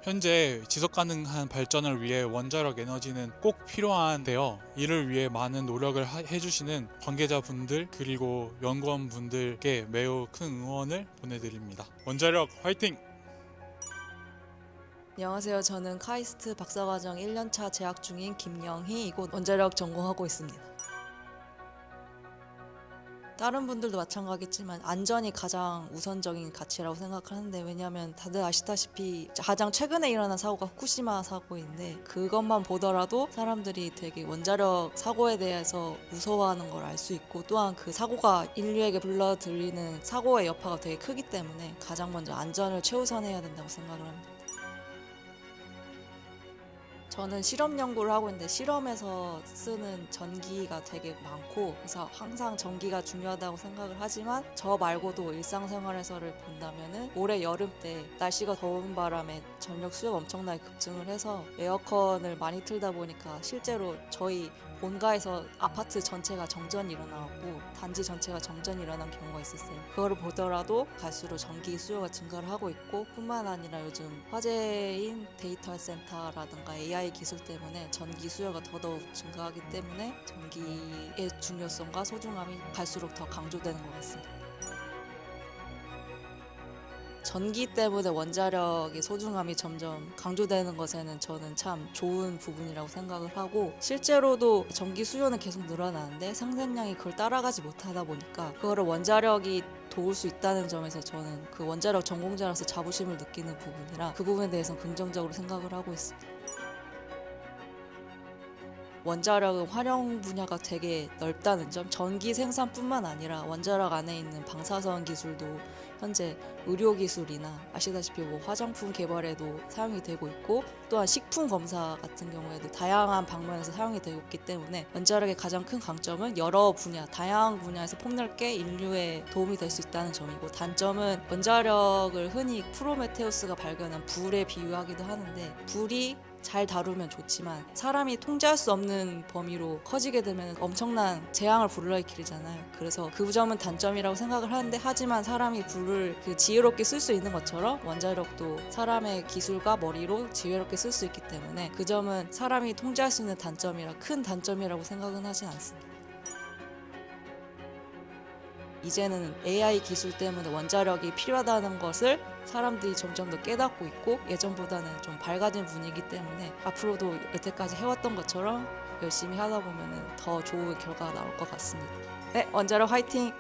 현재 지속가능한 발전을 위해 원자력 에너지는 꼭 필요한데요. 이를 위해 많은 노력을 해주시는 관계자분들 그리고 연구원분들께 매우 큰 응원을 보내드립니다. 원자력 화이팅! 안녕하세요. 저는 카이스트 박사과정 1년차 재학 중인 김영희, 이곳 원자력 전공하고 있습니다. 다른 분들도 마찬가지겠지만 안전이 가장 우선적인 가치라고 생각하는데, 왜냐하면 다들 아시다시피 가장 최근에 일어난 사고가 후쿠시마 사고인데 그것만 보더라도 사람들이 되게 원자력 사고에 대해서 무서워하는 걸 알 수 있고, 또한 그 사고가 인류에게 불러들이는 사고의 여파가 되게 크기 때문에 가장 먼저 안전을 최우선해야 된다고 생각을 합니다. 저는 실험 연구를 하고 있는데 실험에서 쓰는 전기가 되게 많고, 그래서 항상 전기가 중요하다고 생각을 하지만 저 말고도 일상생활에서를 본다면은 올해 여름 때 날씨가 더운 바람에 전력 수요가 엄청나게 급증을 해서 에어컨을 많이 틀다 보니까 실제로 저희 본가에서 아파트 전체가 정전이 일어나고 단지 전체가 정전이 일어난 경우가 있었어요. 그거를 보더라도 갈수록 전기 수요가 증가를 하고 있고, 뿐만 아니라 요즘 화제인 데이터 센터라든가 AI 기술 때문에 전기 수요가 더더욱 증가하기 때문에 전기의 중요성과 소중함이 갈수록 더 강조되는 것 같습니다. 전기 때문에 원자력의 소중함이 점점 강조되는 것에는 저는 참 좋은 부분이라고 생각을 하고, 실제로도 전기 수요는 계속 늘어나는데 생산량이 그걸 따라가지 못하다 보니까 그거를 원자력이 도울 수 있다는 점에서 저는 그 원자력 전공자로서 자부심을 느끼는 부분이라 그 부분에 대해서는 긍정적으로 생각을 하고 있습니다. 원자력은 활용 분야가 되게 넓다는 점, 전기 생산뿐만 아니라 원자력 안에 있는 방사선 기술도 현재 의료 기술이나 아시다시피 화장품 개발에도 사용이 되고 있고, 또한 식품 검사 같은 경우에도 다양한 방면에서 사용이 되고 있기 때문에 원자력의 가장 큰 강점은 여러 분야, 다양한 분야에서 폭넓게 인류에 도움이 될 수 있다는 점이고, 단점은 원자력을 흔히 프로메테우스가 발견한 불에 비유하기도 하는데, 불이 잘 다루면 좋지만 사람이 통제할 수 없는 범위로 커지게 되면 엄청난 재앙을 불러일으키잖아요. 그래서 그 점은 단점이라고 생각을 하는데, 하지만 사람이 불을 지혜롭게 쓸 수 있는 것처럼 원자력도 사람의 기술과 머리로 지혜롭게 쓸 수 있기 때문에 그 점은 사람이 통제할 수 있는 단점이라 큰 단점이라고 생각은 하진 않습니다. 이제는 AI 기술 때문에 원자력이 필요하다는 것을 사람들이 점점 더 깨닫고 있고, 예전보다는 좀 밝아진 분위기 때문에 앞으로도 여태까지 해왔던 것처럼 열심히 하다 보면 더 좋은 결과가 나올 것 같습니다. 네, 원자력 화이팅!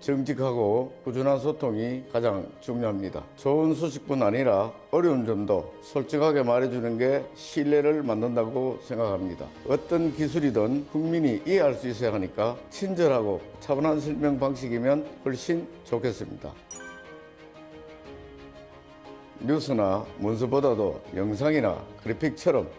정직하고 꾸준한 소통이 가장 중요합니다. 좋은 소식뿐 아니라 어려운 점도 솔직하게 말해주는 게 신뢰를 만든다고 생각합니다. 어떤 기술이든 국민이 이해할 수 있어야 하니까 친절하고 차분한 설명 방식이면 훨씬 좋겠습니다. 뉴스나 문서보다도 영상이나 그래픽처럼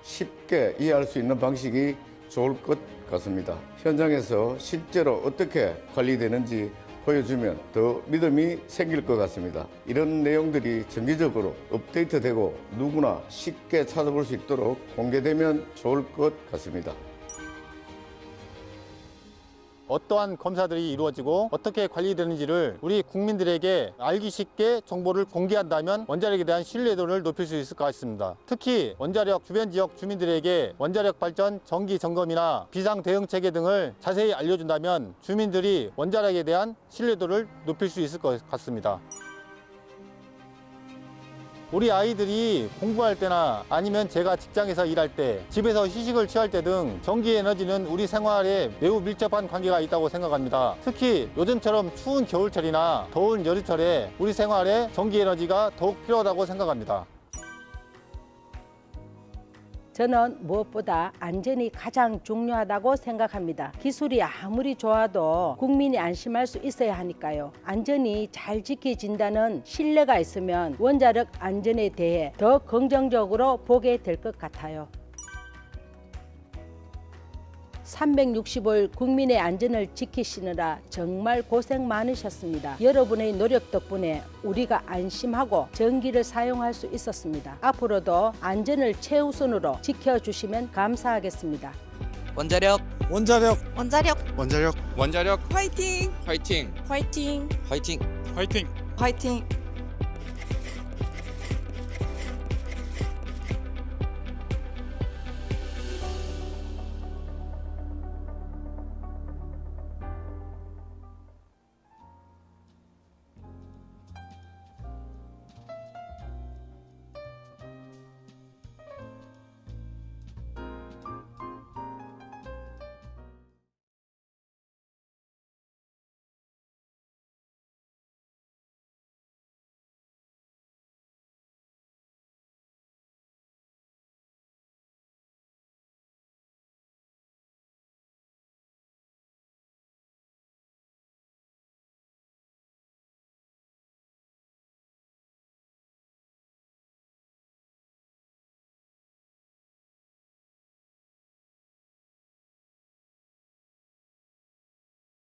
쉽게 이해할 수 있는 방식이 좋을 것 같습니다. 현장에서 실제로 어떻게 관리되는지 보여주면 더 믿음이 생길 것 같습니다. 이런 내용들이 정기적으로 업데이트되고 누구나 쉽게 찾아볼 수 있도록 공개되면 좋을 것 같습니다. 어떠한 검사들이 이루어지고 어떻게 관리되는지를 우리 국민들에게 알기 쉽게 정보를 공개한다면 원자력에 대한 신뢰도를 높일 수 있을 것 같습니다. 특히 원자력 주변 지역 주민들에게 원자력 발전 정기 점검이나 비상 대응 체계 등을 자세히 알려준다면 주민들이 원자력에 대한 신뢰도를 높일 수 있을 것 같습니다. 우리 아이들이 공부할 때나 아니면 제가 직장에서 일할 때, 집에서 휴식을 취할 때 등 전기 에너지는 우리 생활에 매우 밀접한 관계가 있다고 생각합니다. 특히 요즘처럼 추운 겨울철이나 더운 여름철에 우리 생활에 전기 에너지가 더욱 필요하다고 생각합니다. 저는 무엇보다 안전이 가장 중요하다고 생각합니다. 기술이 아무리 좋아도 국민이 안심할 수 있어야 하니까요. 안전이 잘 지켜진다는 신뢰가 있으면 원자력 안전에 대해 더 긍정적으로 보게 될 것 같아요. 365일 국민의 안전을 지키시느라 정말 고생 많으셨습니다. 여러분의 노력 덕분에 우리가 안심하고 전기를 사용할 수 있었습니다. 앞으로도 안전을 최우선으로 지켜주시면 감사하겠습니다. 원자력 원자력 원자력 원자력 화이팅! 화이팅 화이팅! 화이팅! 화이팅! 화이팅!